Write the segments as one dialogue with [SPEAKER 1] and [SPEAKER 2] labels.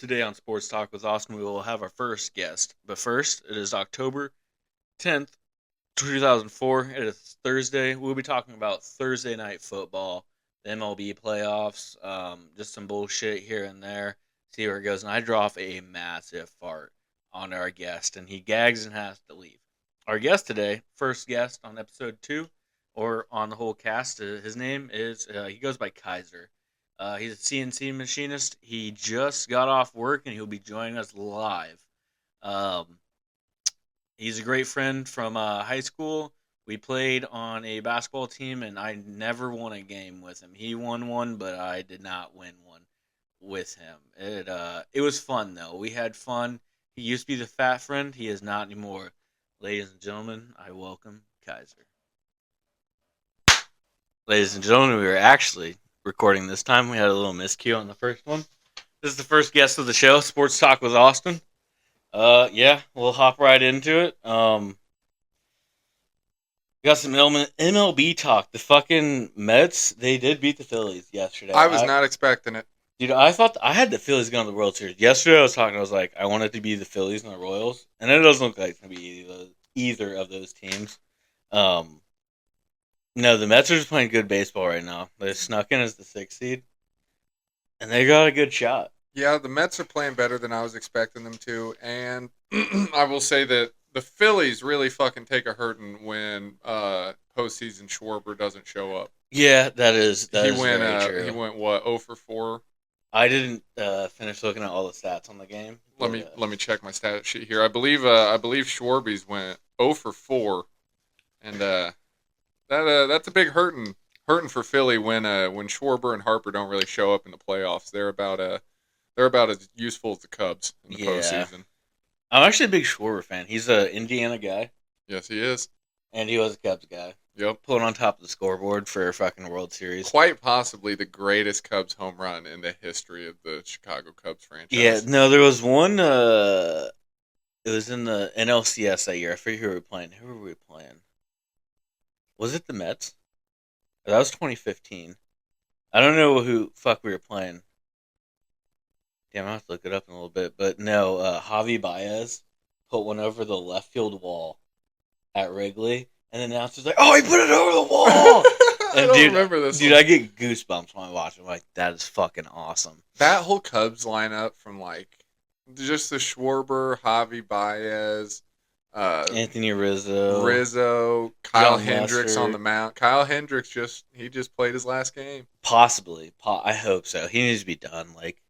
[SPEAKER 1] Today on Sports Talk with Austin, we will have our first guest. But first, it is October 10th, 2004. It is Thursday. We'll be talking about Thursday night football, the MLB playoffs, just some bullshit here and there. See where it goes. And I draw off a massive fart on our guest, and he gags and has to leave. Our guest today, first guest on episode 2, or on the whole cast, his name is, he goes by Keiser. He's a CNC machinist. He just got off work and he'll be joining us live. Um, he's a great friend from high school. We played on a basketball team and I never won a game with him. He won one, but I did not win one with him. It was fun though. We had fun. He used to be the fat friend. He is not anymore. Ladies and gentlemen, I welcome Keiser. Ladies and gentlemen, we are actually recording this time. We had a little miscue on the first one. This is the first guest of the show, Sports Talk with Austin. Yeah, we'll hop right into it. Got some MLB talk. The fucking Mets, they did beat the Phillies yesterday.
[SPEAKER 2] I was not expecting it.
[SPEAKER 1] Dude, I thought I had the Phillies going to the World Series. Yesterday I was like, I want it to be the Phillies and the Royals. And it doesn't look like it's going to be either of those teams. No, the Mets are just playing good baseball right now. They snuck in as the 6th seed, and they got a good shot.
[SPEAKER 2] Yeah, the Mets are playing better than I was expecting them to, and I will say that the Phillies really fucking take a hurting when postseason Schwarber doesn't show up.
[SPEAKER 1] Yeah, that is very true.
[SPEAKER 2] He went what, 0 for 4?
[SPEAKER 1] I didn't finish looking at all the stats on the game.
[SPEAKER 2] Let me check my stat sheet here. I believe Schwarber's went 0 for 4, and that's a big hurting for Philly when Schwarber and Harper don't really show up in the playoffs. They're about as useful as the Cubs in the postseason.
[SPEAKER 1] I'm actually a big Schwarber fan. He's an Indiana guy.
[SPEAKER 2] Yes, he is.
[SPEAKER 1] And he was a Cubs guy.
[SPEAKER 2] Yep.
[SPEAKER 1] Pulling on top of the scoreboard for a fucking World Series.
[SPEAKER 2] Quite possibly the greatest Cubs home run in the history of the Chicago Cubs franchise.
[SPEAKER 1] Yeah, no, there was one, it was in the NLCS that year. I forget who we were playing. Who were we playing? Was it the Mets? That was 2015. I don't know who fuck we were playing. Damn, I'll have to look it up in a little bit. But no, Javi Baez put one over the left field wall at Wrigley. And the announcer's like, oh, he put it over the wall!
[SPEAKER 2] I don't remember this.
[SPEAKER 1] Dude, I get goosebumps when I watch it. I'm like, that is fucking awesome.
[SPEAKER 2] That whole Cubs lineup from like just the Schwarber, Javi Baez,
[SPEAKER 1] Anthony Rizzo,
[SPEAKER 2] Kyle Hendricks on the mound. Kyle Hendricks just played his last game.
[SPEAKER 1] Possibly. I hope so. He needs to be done. Like,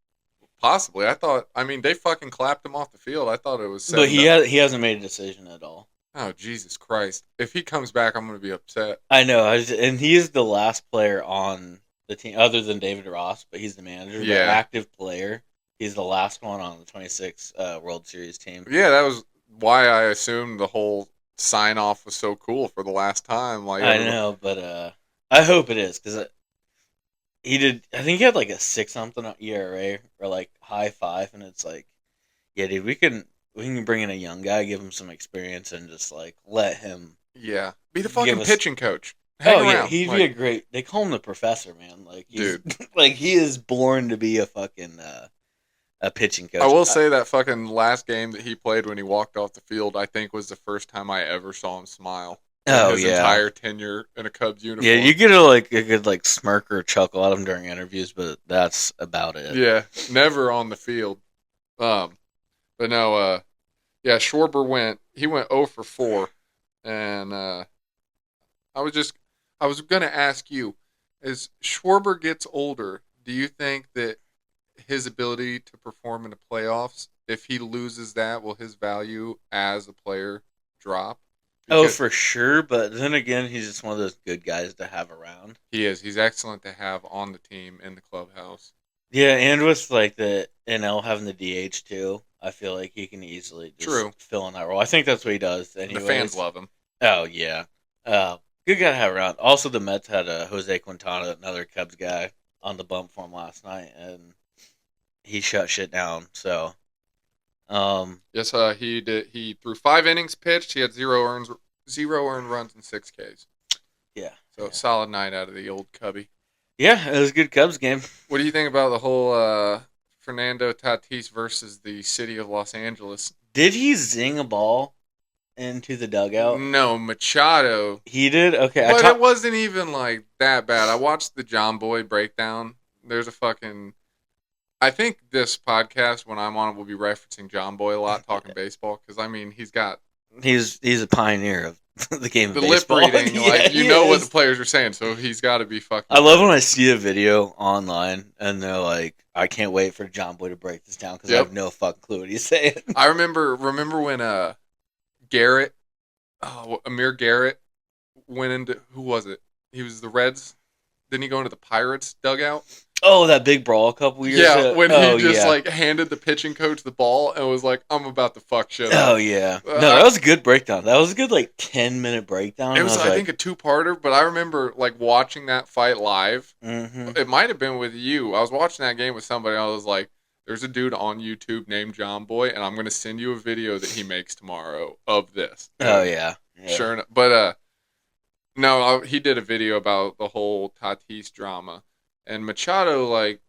[SPEAKER 2] possibly. They fucking clapped him off the field. I thought it was.
[SPEAKER 1] But he hasn't made a decision at all.
[SPEAKER 2] Oh, Jesus Christ. If he comes back, I'm going to be upset.
[SPEAKER 1] I know. And he is the last player on the team, other than David Ross, but he's the manager, the active player. He's the last one on the 26 World Series team.
[SPEAKER 2] Yeah, that was why I assumed the whole sign-off was so cool for the last time. Like,
[SPEAKER 1] I know, but I hope it is, because I think he had like a 6-something ERA, or like high 5, and it's like, yeah, dude, we can bring in a young guy, give him some experience, and just like let him.
[SPEAKER 2] Yeah, be the fucking pitching coach.
[SPEAKER 1] Yeah, he'd be a great. They call him the professor, man. Like,
[SPEAKER 2] dude,
[SPEAKER 1] like he is born to be a fucking a pitching coach.
[SPEAKER 2] I will say that fucking last game that he played when he walked off the field, I think was the first time I ever saw him smile. His entire tenure in a Cubs uniform.
[SPEAKER 1] Yeah, you get a good smirk or chuckle at him during interviews, but that's about it.
[SPEAKER 2] Yeah, never on the field. But no, Schwarber went 0 for 4, and I was going to ask you, as Schwarber gets older, do you think that his ability to perform in the playoffs, if he loses that, will his value as a player drop?
[SPEAKER 1] Because for sure, but then again, he's just one of those good guys to have around.
[SPEAKER 2] He is. He's excellent to have on the team in the clubhouse.
[SPEAKER 1] Yeah, and with like the NL having the DH too, I feel like he can easily just fill in that role. I think that's what he does. Anyways.
[SPEAKER 2] The fans love him.
[SPEAKER 1] Oh, yeah. Good guy to have around. Also, the Mets had Jose Quintana, another Cubs guy, on the bump for him last night, and he shut shit down. So,
[SPEAKER 2] yes, he did. He threw 5 innings pitched. He had 0 earned runs and 6 Ks.
[SPEAKER 1] Yeah.
[SPEAKER 2] So solid night out of the old Cubby.
[SPEAKER 1] Yeah, it was a good Cubs game.
[SPEAKER 2] What do you think about the whole Fernando Tatis versus the city of Los Angeles.
[SPEAKER 1] Did he zing a ball into the dugout?
[SPEAKER 2] No, Machado.
[SPEAKER 1] He did? Okay.
[SPEAKER 2] But it wasn't even like that bad. I watched the John Boy breakdown. There's a fucking... I think this podcast, when I'm on it, will be referencing John Boy a lot, talking baseball. Because, I mean, he's got...
[SPEAKER 1] He's a pioneer of the game of
[SPEAKER 2] the
[SPEAKER 1] baseball.
[SPEAKER 2] lip reading. Like, you know what the players are saying, so he's got to be fucking...
[SPEAKER 1] I love when I see a video online, and they're like, I can't wait for John Boy to break this down, because I have no fucking clue what he's saying.
[SPEAKER 2] I remember when Garrett, Amir Garrett, went into... Who was it? He was the Reds. Didn't he go into the Pirates dugout?
[SPEAKER 1] Oh, that big brawl a couple years ago.
[SPEAKER 2] Yeah, when he just like handed the pitching coach the ball and was like, "I'm about to fuck shit up."
[SPEAKER 1] Oh yeah, no, that was a good breakdown. That was a good like 10-minute breakdown.
[SPEAKER 2] It was, I think, a two-parter. But I remember like watching that fight live.
[SPEAKER 1] Mm-hmm.
[SPEAKER 2] It might have been with you. I was watching that game with somebody. I was like, "There's a dude on YouTube named John Boy, and I'm gonna send you a video that he makes tomorrow of this."
[SPEAKER 1] Oh yeah.
[SPEAKER 2] Sure enough. But no, he did a video about the whole Tatis drama. And Machado, like,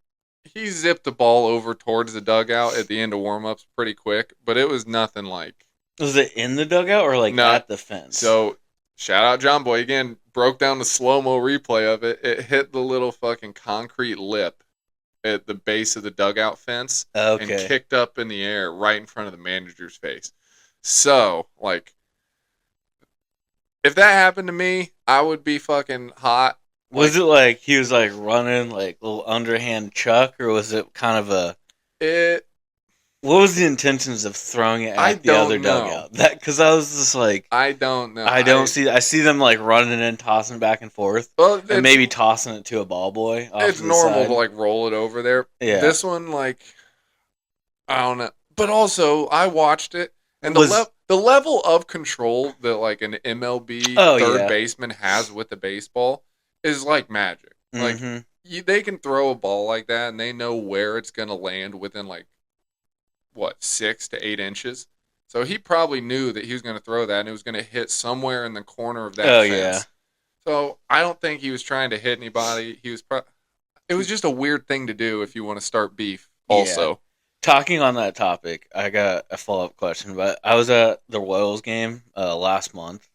[SPEAKER 2] he zipped the ball over towards the dugout at the end of warm-ups pretty quick, but it was nothing like...
[SPEAKER 1] Was it in the dugout or, like, at the fence?
[SPEAKER 2] So, shout out John Boy. Again, broke down the slow-mo replay of it. It hit the little fucking concrete lip at the base of the dugout fence and kicked up in the air right in front of the manager's face. So, like, if that happened to me, I would be fucking hot.
[SPEAKER 1] Was it like he was like running like a little underhand chuck, or was it kind of a? What was the intentions of throwing it at the other dugout? That because I was just like,
[SPEAKER 2] I don't know.
[SPEAKER 1] I see them like running and tossing back and forth, and maybe tossing it to a ball boy.
[SPEAKER 2] It's normal to like roll it over there.
[SPEAKER 1] Yeah.
[SPEAKER 2] This one, like, I don't know. But also, I watched it, and the level of control that like an MLB third baseman has with the baseball is like magic. Like, they can throw a ball like that, and they know where it's going to land within, like, 6 to 8 inches? So he probably knew that he was going to throw that, and it was going to hit somewhere in the corner of that fence.
[SPEAKER 1] Yeah.
[SPEAKER 2] So I don't think he was trying to hit anybody. It was just a weird thing to do if you want to start beef also.
[SPEAKER 1] Yeah. Talking on that topic, I got a follow-up question. But I was at the Royals game last month,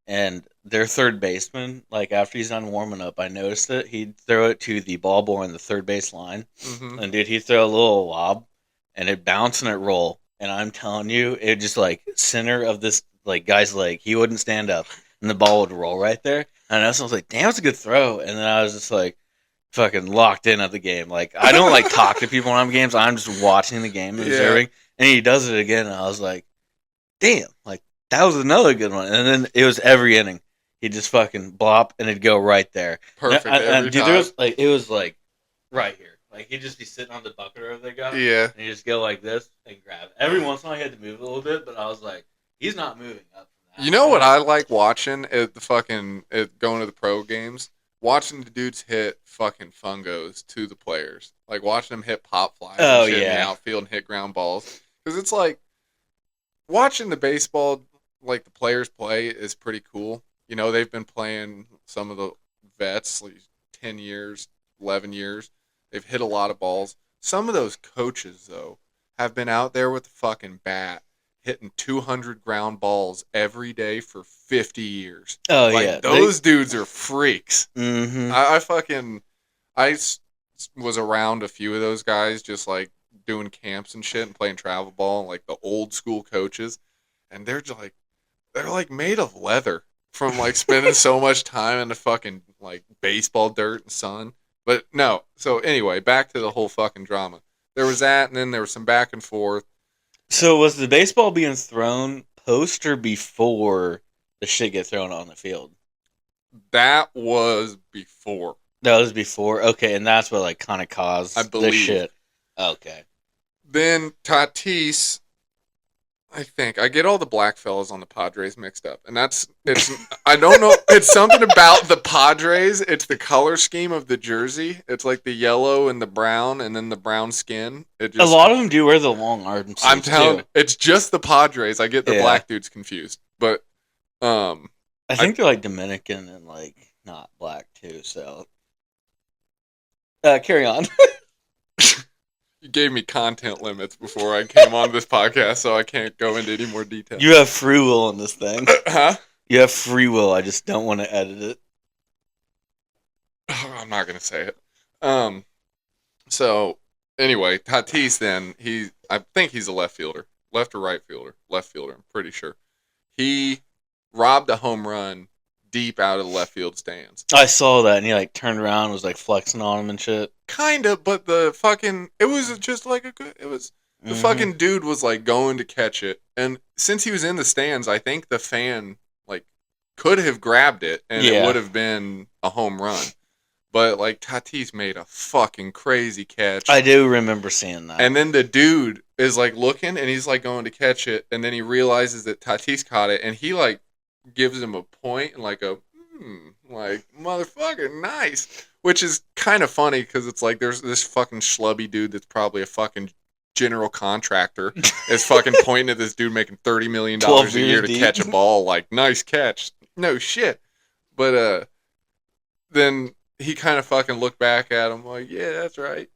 [SPEAKER 1] and their third baseman, like after he's done warming up, I noticed it. He'd throw it to the ball boy on the third base line, and dude, he'd throw a little lob, and it'd bounce and it'd roll. And I'm telling you, it just like center of this like guy's leg. He wouldn't stand up, and the ball would roll right there. And I was like, "Damn, it's a good throw." And then I was just like, fucking locked in at the game. Like I don't like talk to people when I'm games. I'm just watching the game and observing. And he does it again, and I was like, "Damn!" Like that was another good one. And then it was every inning. He'd just fucking blop, and it'd go right there.
[SPEAKER 2] Perfect. Every time.
[SPEAKER 1] It was like right here. Like he'd just be sitting on the bucket or they got.
[SPEAKER 2] Yeah.
[SPEAKER 1] And he'd just go like this and grab it. Every once in a while he had to move a little bit, but I was like, he's not moving up from that.
[SPEAKER 2] You know what I like watching at going to the pro games? Watching the dudes hit fucking fungos to the players. Like watching them hit pop flies and shit in the outfield and hit ground balls. Because it's like watching the baseball, like the players play, is pretty cool. You know, they've been playing some of the vets, like 10 years, 11 years. They've hit a lot of balls. Some of those coaches, though, have been out there with a fucking bat hitting 200 ground balls every day for 50 years.
[SPEAKER 1] Oh,
[SPEAKER 2] like,
[SPEAKER 1] yeah.
[SPEAKER 2] Those dudes are freaks.
[SPEAKER 1] Mm-hmm.
[SPEAKER 2] I was around a few of those guys just, like, doing camps and shit and playing travel ball, like the old school coaches. And they're made of leather from, like, spending so much time in the fucking, like, baseball dirt and sun. But no. So anyway, back to the whole fucking drama. There was that, and then there was some back and forth.
[SPEAKER 1] So was the baseball being thrown post or before the shit get thrown on the field?
[SPEAKER 2] That was before.
[SPEAKER 1] That was before? Okay, and that's what like kind of caused the shit. Okay.
[SPEAKER 2] Then Tatis, I think I get all the black fellas on the Padres mixed up, and I don't know. It's something about the Padres. It's the color scheme of the jersey. It's like the yellow and the brown, and then the brown skin. A
[SPEAKER 1] lot of them do wear the long arms.
[SPEAKER 2] I'm telling you, it's just the Padres. I get the black dudes confused, but
[SPEAKER 1] I think they're like Dominican and like not black too. So carry on.
[SPEAKER 2] You gave me content limits before I came on this podcast, so I can't go into any more detail.
[SPEAKER 1] You have free will in this thing.
[SPEAKER 2] Huh?
[SPEAKER 1] You have free will. I just don't want to edit it.
[SPEAKER 2] I'm not gonna say it. So anyway, Tatis then I think he's a left fielder, left or right fielder, left fielder. I'm pretty sure he robbed a home run deep out of the left field stands.
[SPEAKER 1] I saw that, and he like turned around, and was like flexing on him and shit.
[SPEAKER 2] Kinda, but it was just like the fucking dude was like going to catch it, and since he was in the stands, I think the fan like could have grabbed it, and it would have been a home run. But, like, Tatis made a fucking crazy catch.
[SPEAKER 1] I do remember seeing that.
[SPEAKER 2] And then the dude is, like, looking, and he's, like, going to catch it. And then he realizes that Tatis caught it. And he, like, gives him a point and, like, like, motherfucker, nice. Which is kind of funny because it's, like, there's this fucking schlubby dude that's probably a fucking general contractor is fucking pointing at this dude making $30 million a year to catch a ball. Like, nice catch. No shit. But, then he kind of fucking looked back at him like, yeah, that's right.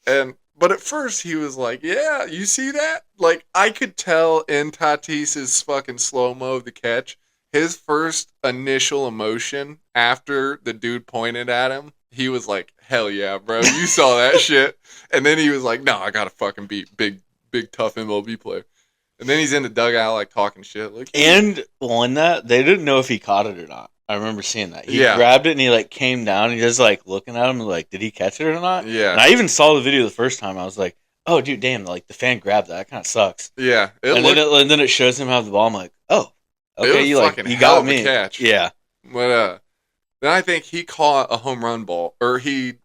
[SPEAKER 2] But at first he was like, yeah, you see that? Like, I could tell in Tatis's fucking slow-mo of the catch, his first initial emotion after the dude pointed at him, he was like, hell yeah, bro, you saw that shit. And then he was like, no, I gotta fucking beat big, tough MLB player. And then he's in the dugout like talking shit. Like,
[SPEAKER 1] and on that, they didn't know if he caught it or not. I remember seeing that. He grabbed it and he like came down and he just like looking at him like, did he catch it or not?
[SPEAKER 2] Yeah.
[SPEAKER 1] And I even saw the video the first time. I was like, oh dude, damn, like the fan grabbed that. That kind of sucks.
[SPEAKER 2] Yeah.
[SPEAKER 1] And then it shows him have the ball. I'm like, oh, okay, you got me.
[SPEAKER 2] Catch.
[SPEAKER 1] Yeah.
[SPEAKER 2] But then I think he caught a home run ball, or he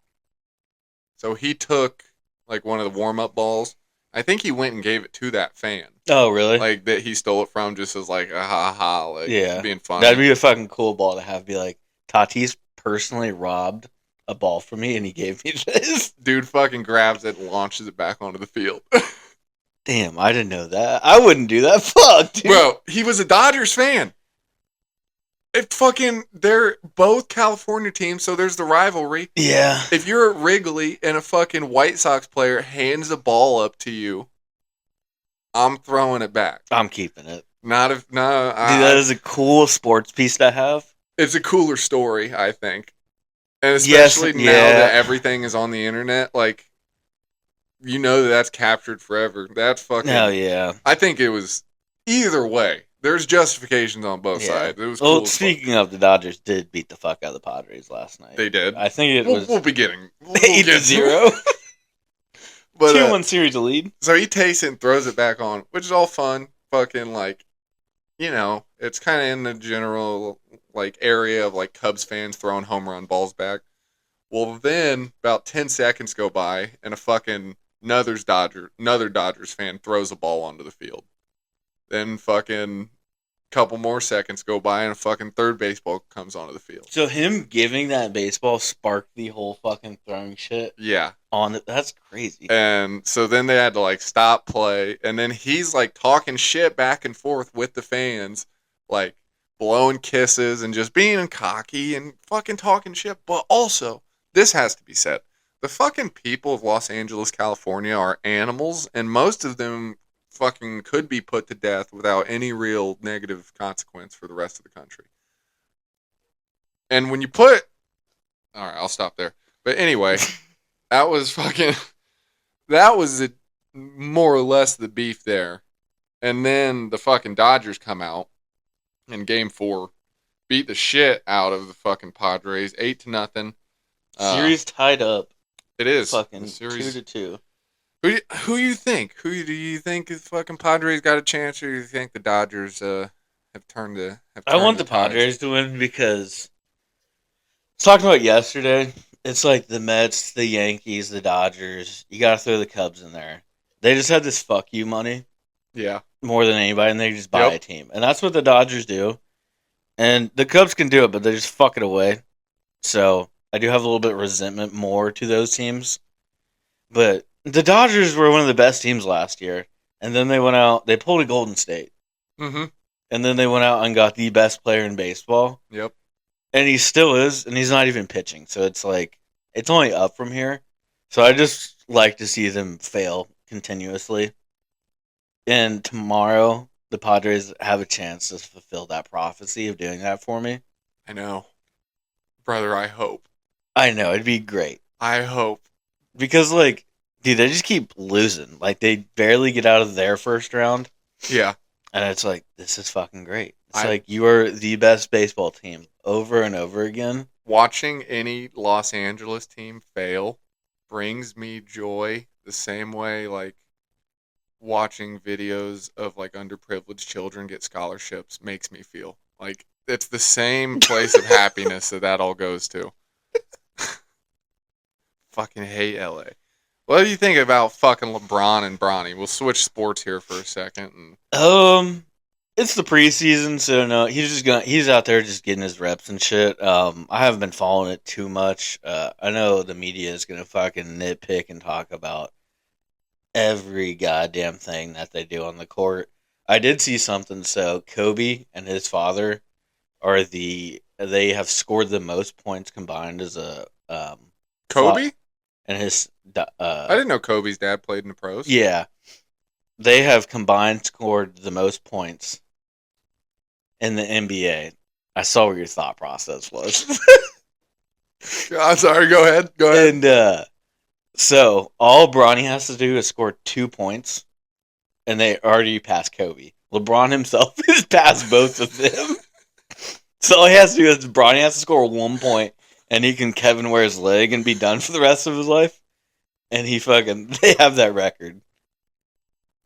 [SPEAKER 2] took like one of the warm up balls. I think he went and gave it to that fan.
[SPEAKER 1] Oh, really?
[SPEAKER 2] Like, that he stole it from just as, like, a ha-ha, like, being funny.
[SPEAKER 1] That'd be a fucking cool ball to have. Be like, Tatis personally robbed a ball from me, and he gave me this.
[SPEAKER 2] Dude fucking grabs it and launches it back onto the field.
[SPEAKER 1] Damn, I didn't know that. I wouldn't do that. Fuck, dude.
[SPEAKER 2] Bro, he was a Dodgers fan. They're both California teams, so there's the rivalry.
[SPEAKER 1] Yeah.
[SPEAKER 2] If you're at Wrigley and a fucking White Sox player hands a ball up to you, I'm throwing it back.
[SPEAKER 1] I'm keeping it.
[SPEAKER 2] Dude,
[SPEAKER 1] that is a cool sports piece to have.
[SPEAKER 2] It's a cooler story, I think. And especially now that everything is on the internet, like, you know that's captured forever. That's fucking...
[SPEAKER 1] Hell yeah.
[SPEAKER 2] I think it was... Either way, there's justifications on both sides. It was cool.
[SPEAKER 1] Well, speaking of, the Dodgers did beat the fuck out of the Padres last night.
[SPEAKER 2] They did?
[SPEAKER 1] I think it was...
[SPEAKER 2] We'll be getting...
[SPEAKER 1] 8-0.
[SPEAKER 2] But
[SPEAKER 1] 2-1 series to lead.
[SPEAKER 2] So he takes it and throws it back on, which is all fun. Fucking, like, you know, it's kind of in the general, like, area of, like, Cubs fans throwing home run balls back. Well, then, about 10 seconds go by, and another Dodgers fan throws a ball onto the field. Then fucking couple more seconds go by, and a fucking third baseball comes onto the field.
[SPEAKER 1] So him giving that baseball sparked the whole fucking throwing shit.
[SPEAKER 2] Yeah.
[SPEAKER 1] That's crazy.
[SPEAKER 2] And so then they had to like stop play, and then he's like talking shit back and forth with the fans, like blowing kisses and just being cocky and fucking talking shit. But also, this has to be said, the fucking people of Los Angeles, California are animals, and most of them fucking could be put to death without any real negative consequence for the rest of the country. And when you all right, I'll stop there. But anyway, that was more or less the beef there. And then the fucking Dodgers come out in Game 4, beat the shit out of the fucking Padres, 8-0.
[SPEAKER 1] Series tied up.
[SPEAKER 2] It is.
[SPEAKER 1] Fucking 2-2.
[SPEAKER 2] Who you think? Who do you think the fucking Padres got a chance, or do you think the Dodgers have turned the?
[SPEAKER 1] I want the Padres to win because I was talking about yesterday. It's like the Mets, the Yankees, the Dodgers. You got to throw the Cubs in there. They just have this fuck you money.
[SPEAKER 2] Yeah.
[SPEAKER 1] More than anybody, and they just buy a team, and that's what the Dodgers do. And the Cubs can do it, but they just fuck it away. So I do have a little bit of resentment more to those teams, but. The Dodgers were one of the best teams last year, and then they went out. They pulled a Golden State, and then they went out and got the best player in baseball.
[SPEAKER 2] Yep,
[SPEAKER 1] and he still is, and he's not even pitching. So it's like it's only up from here. So I just like to see them fail continuously. And tomorrow, the Padres have a chance to fulfill that prophecy of doing that for me.
[SPEAKER 2] I know. Brother, I hope.
[SPEAKER 1] I know, it'd be great.
[SPEAKER 2] I hope.
[SPEAKER 1] Because, like, dude, they just keep losing. Like, they barely get out of their first round.
[SPEAKER 2] Yeah.
[SPEAKER 1] And it's like, this is fucking great. It's like, you are the best baseball team over and over again.
[SPEAKER 2] Watching any Los Angeles team fail brings me joy the same way, like, watching videos of, like, underprivileged children get scholarships makes me feel. Like, it's the same place of happiness that all goes to. Fucking hate LA. What do you think about fucking LeBron and Bronny? We'll switch sports here for a second.
[SPEAKER 1] It's the preseason, so no, he's out there just getting his reps and shit. I haven't been following it too much. I know the media is gonna fucking nitpick and talk about every goddamn thing that they do on the court. I did see something. So Kobe and his father they have scored the most points combined as a
[SPEAKER 2] Kobe?
[SPEAKER 1] And his
[SPEAKER 2] I didn't know Kobe's dad played in the pros.
[SPEAKER 1] Yeah, they have combined scored the most points in the NBA. I saw what your thought process was.
[SPEAKER 2] I'm sorry, go ahead.
[SPEAKER 1] And so all Bronny has to do is score 2 points, and they already passed Kobe. LeBron himself has passed both of them. So all he has to do is Bronny has to score 1 point, and he can Kevin wear his leg and be done for the rest of his life. And they have that record.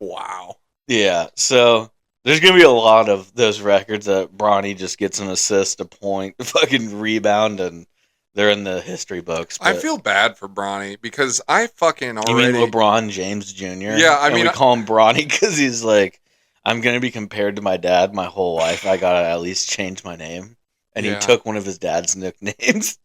[SPEAKER 2] Wow.
[SPEAKER 1] Yeah, so there's going to be a lot of those records that Bronny just gets an assist, a point, a fucking rebound, and they're in the history books.
[SPEAKER 2] I feel bad for Bronny because I fucking already...
[SPEAKER 1] You mean LeBron James Jr.?
[SPEAKER 2] Yeah, I mean...
[SPEAKER 1] we call him Bronny because he's like, I'm going to be compared to my dad my whole life. I got to at least change my name. And he took one of his dad's nicknames.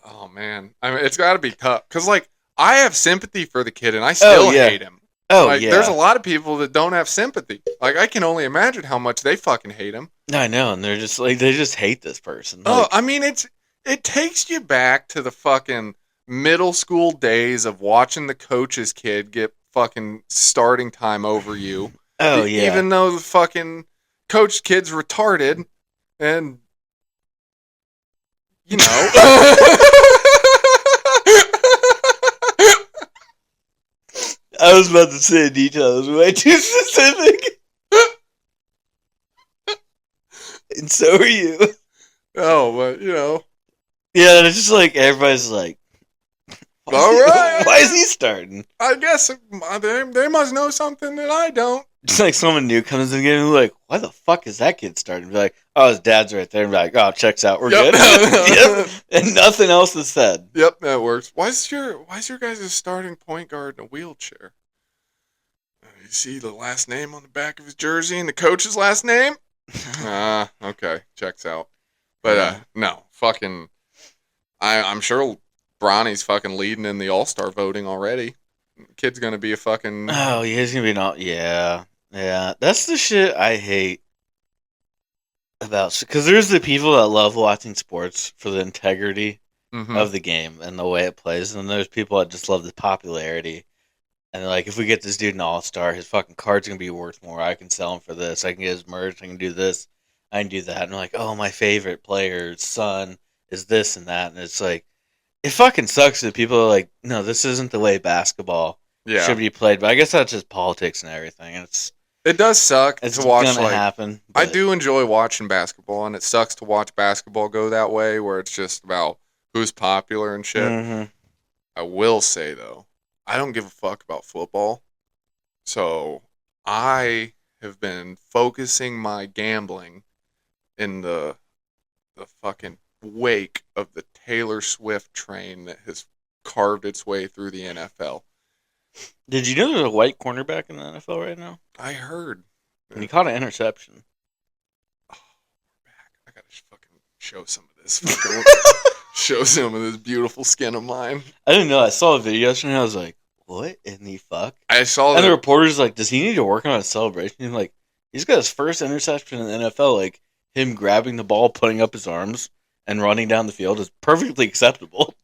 [SPEAKER 2] Oh, man. I mean, it's got to be tough. Because, like, I have sympathy for the kid, and I still hate him. There's a lot of people that don't have sympathy. Like, I can only imagine how much they fucking hate him.
[SPEAKER 1] I know, and they're just like, they just hate this person.
[SPEAKER 2] Oh, I mean, it takes you back to the fucking middle school days of watching the coach's kid get fucking starting time over you.
[SPEAKER 1] Oh, yeah.
[SPEAKER 2] Even though the fucking coach kid's retarded, and, you know...
[SPEAKER 1] I was about to say a detail. It was way too specific. And so are you.
[SPEAKER 2] Oh, but, you know.
[SPEAKER 1] Yeah, it's just like, everybody's like,
[SPEAKER 2] all right.
[SPEAKER 1] Why is he starting?
[SPEAKER 2] I guess they must know something that I don't.
[SPEAKER 1] Just like someone new comes in the game and like, why the fuck is that kid starting? Be like, oh, his dad's right there. And be like, oh, checks out. We're good. Yep. And nothing else is said.
[SPEAKER 2] Yep, that works. Why is your guys' starting point guard in a wheelchair? You see the last name on the back of his jersey and the coach's last name? Okay, checks out. But no, fucking, I'm sure Bronny's fucking leading in the All-Star voting already. Kid's gonna be a fucking...
[SPEAKER 1] Oh, yeah, he's gonna be not... Yeah. That's the shit I hate about... Because there's the people that love watching sports for the integrity of the game and the way it plays. And then there's people that just love the popularity. And like, if we get this dude an all-star, his fucking card's gonna be worth more. I can sell him for this. I can get his merch. I can do this. I can do that. And I'm like, oh, my favorite player's son is this and that. And it's like, it fucking sucks that people are like, no, this isn't the way basketball should be played. But I guess that's just politics and everything.
[SPEAKER 2] It does suck to watch.
[SPEAKER 1] It's gonna happen.
[SPEAKER 2] I do enjoy watching basketball, and it sucks to watch basketball go that way, where it's just about who's popular and shit.
[SPEAKER 1] Mm-hmm.
[SPEAKER 2] I will say, though, I don't give a fuck about football. So I have been focusing my gambling in the fucking wake of the Taylor Swift train that has carved its way through the NFL.
[SPEAKER 1] Did you know there's a white cornerback in the NFL right now?
[SPEAKER 2] I heard.
[SPEAKER 1] And he caught an interception.
[SPEAKER 2] Oh, we're back. I gotta fucking show some of this. Show some of this beautiful skin of mine.
[SPEAKER 1] I didn't know. I saw a video yesterday and I was like, what in the fuck?
[SPEAKER 2] I saw
[SPEAKER 1] and the reporter's like, does he need to work on his celebration? He's like, he's got his first interception in the NFL. Like, him grabbing the ball, putting up his arms, and running down the field is perfectly acceptable.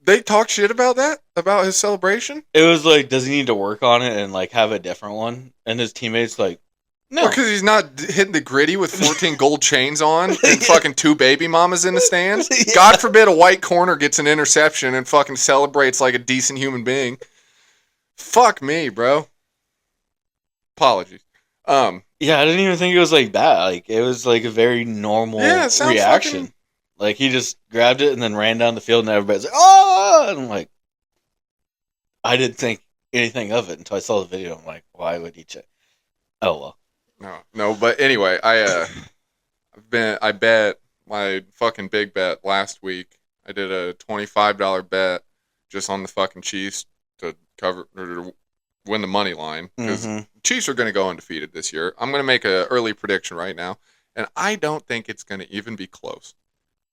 [SPEAKER 2] They talk shit about that? About his celebration?
[SPEAKER 1] It was like, does he need to work on it and like have a different one? And his teammates like,
[SPEAKER 2] Well,
[SPEAKER 1] no.
[SPEAKER 2] because he's not hitting the gritty with 14 gold chains on and fucking 2 baby mamas in the stands.
[SPEAKER 1] Yeah.
[SPEAKER 2] God forbid a white corner gets an interception and fucking celebrates like a decent human being. Fuck me, bro. Apologies.
[SPEAKER 1] Yeah, I didn't even think it was like that. Like it was like a very normal
[SPEAKER 2] Yeah, it sounds
[SPEAKER 1] reaction.
[SPEAKER 2] fucking...
[SPEAKER 1] Like he just grabbed it and then ran down the field, and everybody's like, "Oh!" And I'm like, I didn't think anything of it until I saw the video. I'm like, why would he check? Oh well.
[SPEAKER 2] No, but anyway, I bet my fucking big bet last week. I did a $25 bet just on the fucking Chiefs to cover or to win the money line because Chiefs are going to go undefeated this year. I'm going to make an early prediction right now, and I don't think it's going to even be close.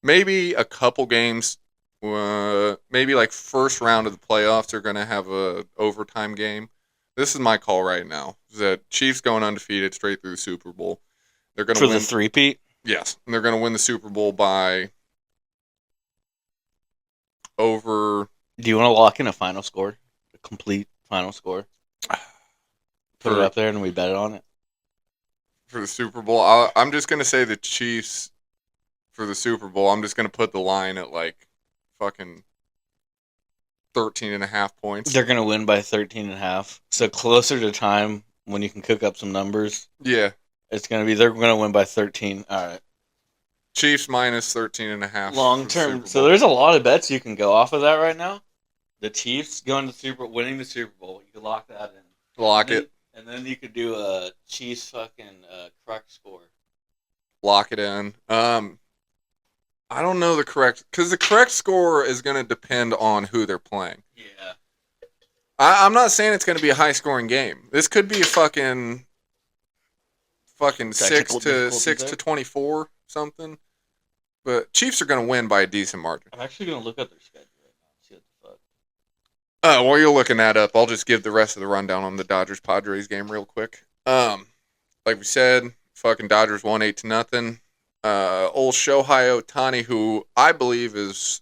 [SPEAKER 2] Maybe a couple games, maybe like first round of the playoffs are going to have a overtime game. This is my call right now. That Chiefs going undefeated straight through the Super Bowl. They're going to win
[SPEAKER 1] the three-peat.
[SPEAKER 2] Yes, and they're going to win the Super Bowl by over.
[SPEAKER 1] Do you want to lock in a final score, a complete final score? Put it up there and we bet on it
[SPEAKER 2] for the Super Bowl. I'm just going to say the Chiefs for the Super Bowl. I'm just going to put the line at like fucking 13.5 points.
[SPEAKER 1] They're going to win by 13.5. So closer to time when you can cook up some numbers.
[SPEAKER 2] Yeah.
[SPEAKER 1] It's going to be, they're going to win by 13. All right.
[SPEAKER 2] Chiefs minus 13.5.
[SPEAKER 1] Long term. So there's a lot of bets you can go off of that right now. The Chiefs going to winning the Super Bowl. You can lock that in.
[SPEAKER 2] Lock it.
[SPEAKER 1] And then you could do a Chiefs fucking correct score.
[SPEAKER 2] Lock it in. I don't know the correct, because the correct score is going to depend on who they're playing.
[SPEAKER 1] Yeah.
[SPEAKER 2] I'm not saying it's going to be a high scoring game. This could be a fucking 6 to 24 something. But Chiefs are going to win by a decent margin.
[SPEAKER 1] I'm actually going to look at their schedule right now and see what the fuck.
[SPEAKER 2] While you're looking that up, I'll just give the rest of the rundown on the Dodgers-Padres game real quick. Like we said, fucking Dodgers won 8-0. Old Shohei Ohtani, who I believe is,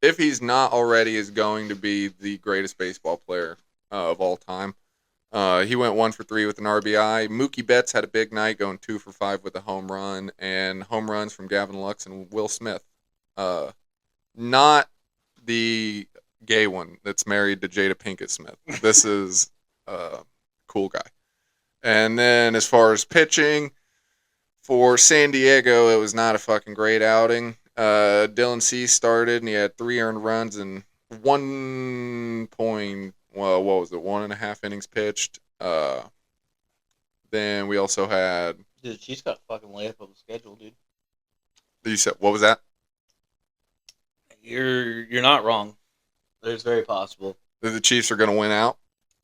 [SPEAKER 2] if he's not already, is going to be the greatest baseball player of all time. He went 1 for 3 with an RBI. Mookie Betts had a big night, going 2 for 5 with a home run, and home runs from Gavin Lux and Will Smith. Not the gay one that's married to Jada Pinkett Smith. This is a cool guy. And then as far as pitching, for San Diego, it was not a fucking great outing. Dylan Cease started, and he had 3 earned runs and 1.5 innings pitched. Then we also had...
[SPEAKER 1] Dude, she's got fucking layup of the schedule, dude.
[SPEAKER 2] You said, what was that?
[SPEAKER 1] You're not wrong. It's very possible.
[SPEAKER 2] The Chiefs are going to win out?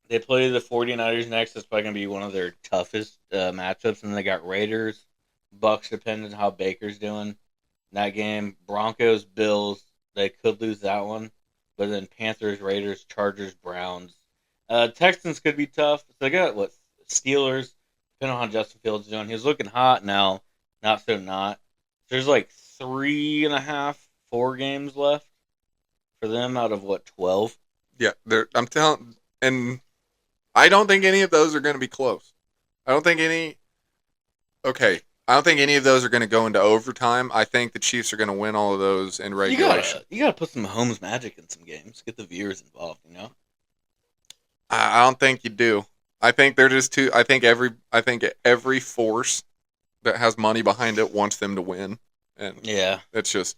[SPEAKER 1] They play the 49ers next. That's probably going to be one of their toughest matchups. And they got Raiders, Bucks, depending on how Baker's doing in that game. Broncos, Bills. They could lose that one. But then Panthers, Raiders, Chargers, Browns. Texans could be tough. So they got, Steelers, depending on how Justin Fields is doing. He was looking hot now. Not so not. There's like 3.5, 4 games left for them out of, 12?
[SPEAKER 2] Yeah, I'm telling... And I don't think any of those are going to be close. I don't think any of those are going to go into overtime. I think the Chiefs are going to win all of those in regulation.
[SPEAKER 1] You gotta put some Mahomes magic in some games. Get the viewers involved, you know?
[SPEAKER 2] I don't think you do. I think they're just too... I think every force that has money behind it wants them to win. And
[SPEAKER 1] yeah.
[SPEAKER 2] It's just...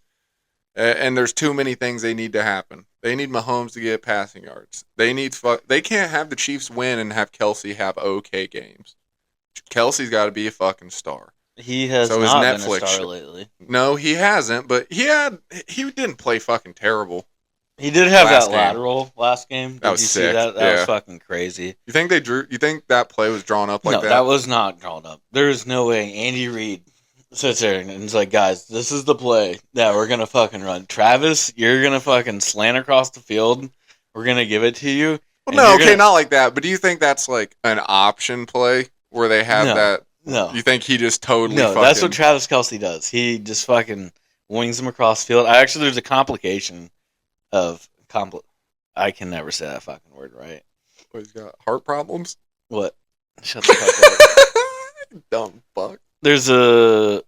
[SPEAKER 2] And there's too many things they need to happen. They need Mahomes to get passing yards. They can't have the Chiefs win and have Kelsey have okay games. Kelsey's got to be a fucking star.
[SPEAKER 1] He has not been a star lately.
[SPEAKER 2] No, he hasn't. But he didn't play fucking terrible.
[SPEAKER 1] He did have that lateral last game.
[SPEAKER 2] That was sick.
[SPEAKER 1] See that? That was fucking crazy.
[SPEAKER 2] You think that play was drawn up like that?
[SPEAKER 1] No, that was not drawn up. There is no way Andy Reid sits there and it's like, guys, this is the play that we're gonna fucking run. Travis, you're gonna fucking slant across the field. We're gonna give it to you.
[SPEAKER 2] Well, no, okay, not like that. But do you think that's like an option play where they have that?
[SPEAKER 1] No.
[SPEAKER 2] You think he just totally?
[SPEAKER 1] No, that's what Travis Kelce does. He just fucking wings them across the field. There's a complication of I can never say that fucking word right.
[SPEAKER 2] What, he's got heart problems?
[SPEAKER 1] What? Shut the fuck up.
[SPEAKER 2] Dumb fuck.
[SPEAKER 1] There's a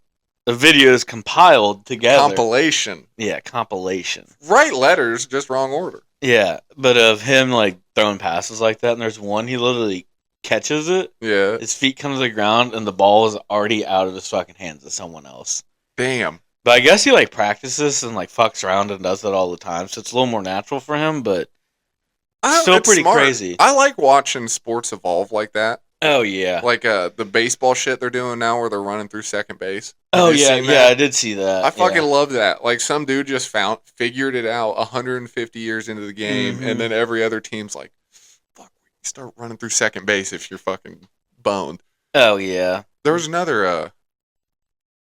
[SPEAKER 1] video is compiled together.
[SPEAKER 2] Compilation.
[SPEAKER 1] Yeah, compilation.
[SPEAKER 2] Right letters, just wrong order.
[SPEAKER 1] Yeah, but of him like throwing passes like that, and there's one he literally catches it.
[SPEAKER 2] Yeah.
[SPEAKER 1] His feet come to the ground, and the ball is already out of his fucking hands to someone else.
[SPEAKER 2] Damn.
[SPEAKER 1] But I guess he like practices and like fucks around and does that all the time, so it's a little more natural for him. But still pretty
[SPEAKER 2] smart.
[SPEAKER 1] crazy.
[SPEAKER 2] I like watching sports evolve like that.
[SPEAKER 1] Oh yeah,
[SPEAKER 2] like the baseball shit they're doing now, where they're running through second base.
[SPEAKER 1] Oh yeah, I did see that.
[SPEAKER 2] I fucking love that. Like some dude just figured it out 150 years into the game, and then every other team's like, "Fuck, we start running through second base if you're fucking boned."
[SPEAKER 1] Oh yeah.
[SPEAKER 2] There was another.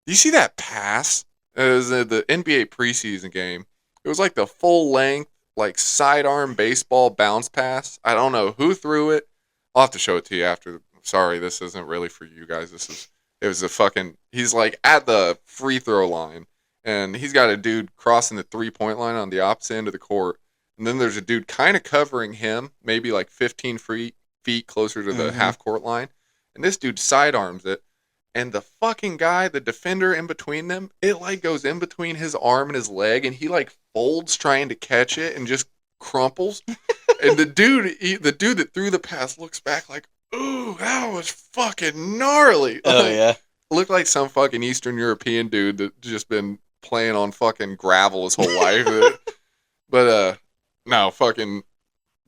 [SPEAKER 2] You see that pass? It was the NBA preseason game. It was like the full length, like sidearm baseball bounce pass. I don't know who threw it. I'll have to show it to you after. Sorry, this isn't really for you guys. It was a fucking, he's like at the free throw line, and he's got a dude crossing the 3-point line on the opposite end of the court. And then there's a dude kind of covering him, maybe like 15 feet closer to the half court line. And this dude sidearms it. And the fucking guy, the defender in between them, it like goes in between his arm and his leg, and he like folds trying to catch it and just crumples. And the dude that threw the pass looks back like, ooh, that was fucking gnarly.
[SPEAKER 1] Oh, yeah.
[SPEAKER 2] Looked like some fucking Eastern European dude that just been playing on fucking gravel his whole life. But, no, fucking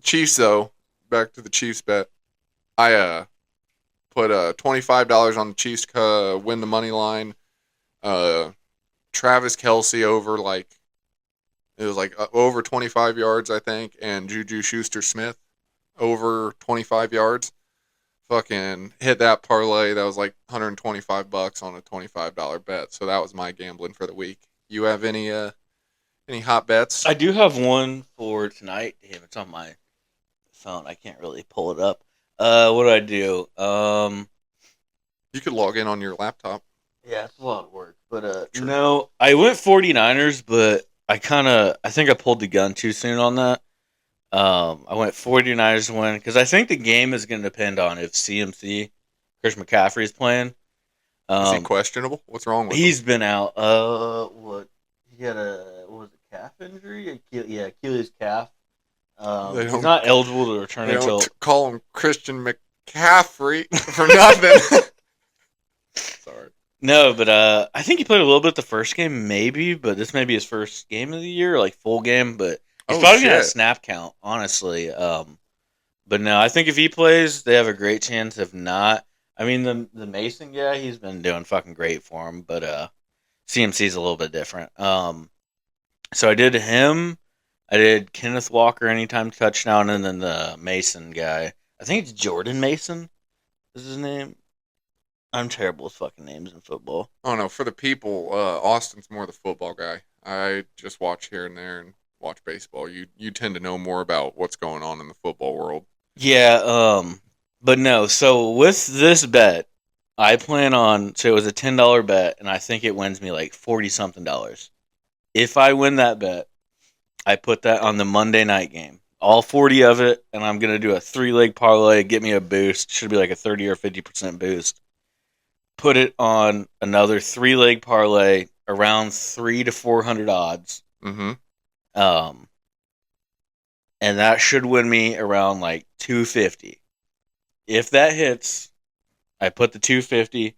[SPEAKER 2] Chiefs, though. Back to the Chiefs bet. I put $25 on the Chiefs to win the money line. Travis Kelce over, like, it was like over 25 yards, I think, and Juju Schuster-Smith over 25 yards. Fucking hit that parlay. That was like $125 on a $25 bet. So that was my gambling for the week. You have any hot bets?
[SPEAKER 1] I do have one for tonight. Damn, it's on my phone. I can't really pull it up. What do I do?
[SPEAKER 2] You could log in on your laptop.
[SPEAKER 1] Yeah, it's a lot of work. But no, I went 49ers, but I think I pulled the gun too soon on that. I went 49ers to win because I think the game is going to depend on if CMC, Chris McCaffrey, is playing.
[SPEAKER 2] Is he questionable? What's wrong with him?
[SPEAKER 1] He's been out. He had calf injury? Yeah, Achilles calf. He's not eligible to return until.
[SPEAKER 2] Call him Christian McCaffrey for nothing. Sorry.
[SPEAKER 1] No, but I think he played a little bit the first game, maybe, but this may be his first game of the year, like full game, but he's probably going to snap count, honestly. But no, I think if he plays, they have a great chance. If not, I mean, the Mason guy, he's been doing fucking great for him, but CMC's a little bit different. So I did him. I did Kenneth Walker anytime touchdown, and then the Mason guy. I think it's Jordan Mason is his name. I'm terrible with fucking names in football.
[SPEAKER 2] Oh, no. For the people, Austin's more the football guy. I just watch here and there and watch baseball. You tend to know more about what's going on in the football world.
[SPEAKER 1] Yeah, but no. So with this bet, I plan on, so it was a $10 bet, and I think it wins me like $40-something. If I win that bet, I put that on the Monday night game. All 40 of it, and I'm going to do a 3-leg parlay, get me a boost. Should be like a 30 or 50% boost. Put it on another 3-leg parlay around 300 to 400 odds.
[SPEAKER 2] Mm-hmm.
[SPEAKER 1] And that should win me around like 250. If that hits, I put the 250,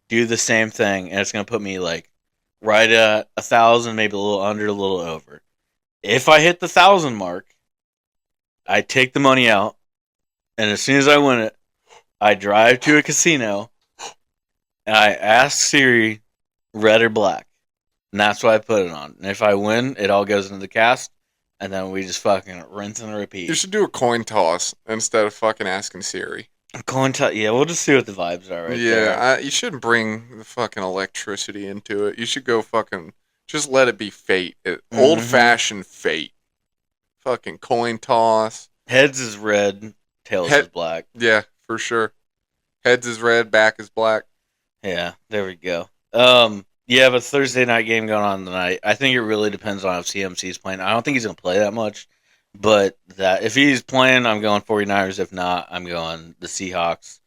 [SPEAKER 1] do the same thing, and it's going to put me like right at 1,000, maybe a little under, a little over. If I hit the 1,000 mark, I take the money out, and as soon as I win it, I drive to a casino, and I ask Siri, red or black. And that's what I put it on. And if I win, it all goes into the cast, and then we just fucking rinse and repeat.
[SPEAKER 2] You should do a coin toss instead of fucking asking Siri.
[SPEAKER 1] Coin toss? Yeah, we'll just see what the vibes are right there.
[SPEAKER 2] Yeah, you shouldn't bring the fucking electricity into it. You should go fucking, just let it be fate. Old-fashioned fate. Fucking coin toss.
[SPEAKER 1] Heads is red, tails is black.
[SPEAKER 2] Yeah, for sure. Heads is red, back is black.
[SPEAKER 1] Yeah, there we go. Yeah, but Thursday night game going on tonight. I think it really depends on if CMC's playing. I don't think he's going to play that much. But that if he's playing, I'm going 49ers. If not, I'm going the Seahawks.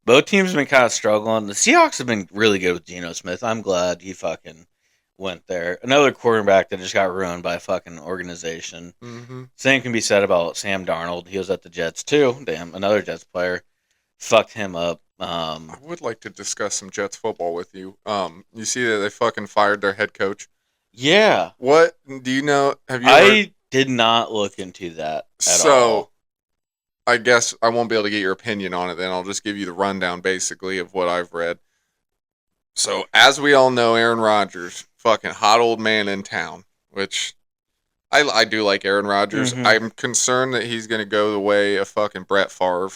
[SPEAKER 1] Both teams have been kind of struggling. The Seahawks have been really good with Geno Smith. I'm glad he fucking went there. Another quarterback that just got ruined by a fucking organization.
[SPEAKER 2] Mm-hmm.
[SPEAKER 1] Same can be said about Sam Darnold. He was at the Jets too. Damn, another Jets player fucked him up.
[SPEAKER 2] I would like to discuss some Jets football with you. You see that they fucking fired their head coach.
[SPEAKER 1] Yeah,
[SPEAKER 2] What do you know? Have you ever?
[SPEAKER 1] I did not look into that at
[SPEAKER 2] So
[SPEAKER 1] all.
[SPEAKER 2] I guess I won't be able to get your opinion on it. Then I'll just give you the rundown, basically, of what I've read. So as we all know, Aaron Rodgers, fucking hot old man in town, which I do like Aaron Rodgers.
[SPEAKER 1] Mhm.
[SPEAKER 2] I'm concerned that he's going to go the way of fucking Brett Favre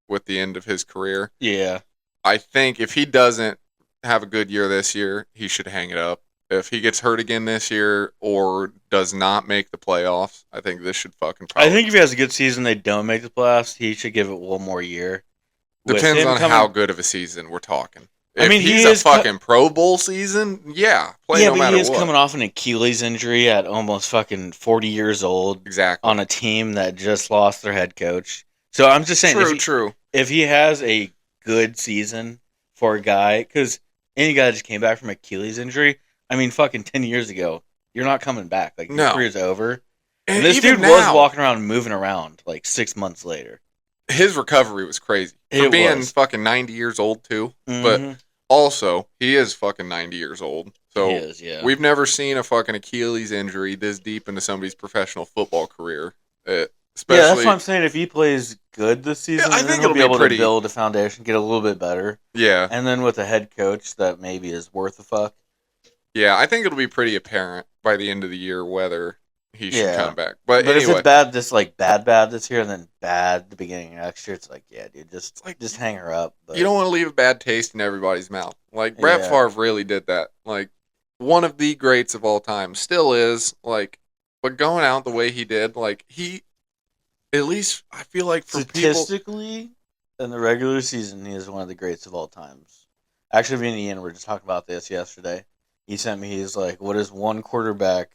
[SPEAKER 2] with the end of his career.
[SPEAKER 1] Yeah.
[SPEAKER 2] I think if he doesn't have a good year this year, he should hang it up. If he gets hurt again this year or does not make the playoffs, I think this should fucking
[SPEAKER 1] I
[SPEAKER 2] probably.
[SPEAKER 1] think if he has a good season, they don't make the playoffs. He should give it one more year. With
[SPEAKER 2] Depends
[SPEAKER 1] him
[SPEAKER 2] on
[SPEAKER 1] coming,
[SPEAKER 2] how good of a season we're talking.
[SPEAKER 1] I
[SPEAKER 2] If
[SPEAKER 1] mean, he
[SPEAKER 2] he's a
[SPEAKER 1] is
[SPEAKER 2] fucking Pro Bowl season, yeah, play
[SPEAKER 1] yeah,
[SPEAKER 2] no
[SPEAKER 1] but
[SPEAKER 2] matter
[SPEAKER 1] he is
[SPEAKER 2] what.
[SPEAKER 1] coming off an Achilles injury at almost fucking 40 years old
[SPEAKER 2] Exactly.
[SPEAKER 1] on a team that just lost their head coach. So I'm just saying,
[SPEAKER 2] True.
[SPEAKER 1] if he has a good season for a guy, because any guy that just came back from Achilles injury, I mean, fucking 10 years ago, you're not coming back. Like, your
[SPEAKER 2] No.
[SPEAKER 1] career's over. And
[SPEAKER 2] And
[SPEAKER 1] this
[SPEAKER 2] even
[SPEAKER 1] dude was
[SPEAKER 2] now,
[SPEAKER 1] walking around, moving around like 6 months later.
[SPEAKER 2] his recovery was crazy. For
[SPEAKER 1] It
[SPEAKER 2] being
[SPEAKER 1] was.
[SPEAKER 2] fucking 90 years old, too. But
[SPEAKER 1] Mhm.
[SPEAKER 2] also, he is fucking 90 years old. So
[SPEAKER 1] He is, yeah.
[SPEAKER 2] we've never seen a fucking Achilles injury this deep into somebody's professional football career. Especially,
[SPEAKER 1] Yeah, that's what I'm saying. If he plays good this season,
[SPEAKER 2] I
[SPEAKER 1] then
[SPEAKER 2] think
[SPEAKER 1] he'll
[SPEAKER 2] it'll
[SPEAKER 1] be
[SPEAKER 2] be
[SPEAKER 1] able
[SPEAKER 2] pretty.
[SPEAKER 1] to build a foundation, get a little bit better.
[SPEAKER 2] Yeah.
[SPEAKER 1] And then with a head coach that maybe is worth a fuck.
[SPEAKER 2] Yeah, I think it'll be pretty apparent by the end of the year whether he should
[SPEAKER 1] Yeah.
[SPEAKER 2] come back. But
[SPEAKER 1] But if
[SPEAKER 2] anyway,
[SPEAKER 1] it's bad, just like bad this year, and then bad the beginning of next year, it's like, yeah, dude, just hang her up. But
[SPEAKER 2] you don't want to leave a bad taste in everybody's mouth. Like Brett
[SPEAKER 1] Yeah.
[SPEAKER 2] Favre really did that. Like one of the greats of all time, still is. Like, but going out the way he did, like he, at least I feel like for people,
[SPEAKER 1] statistically, in the regular season, he is one of the greats of all times. Actually, me and Ian were just talking about this yesterday. He sent me, he's like, what is one quarterback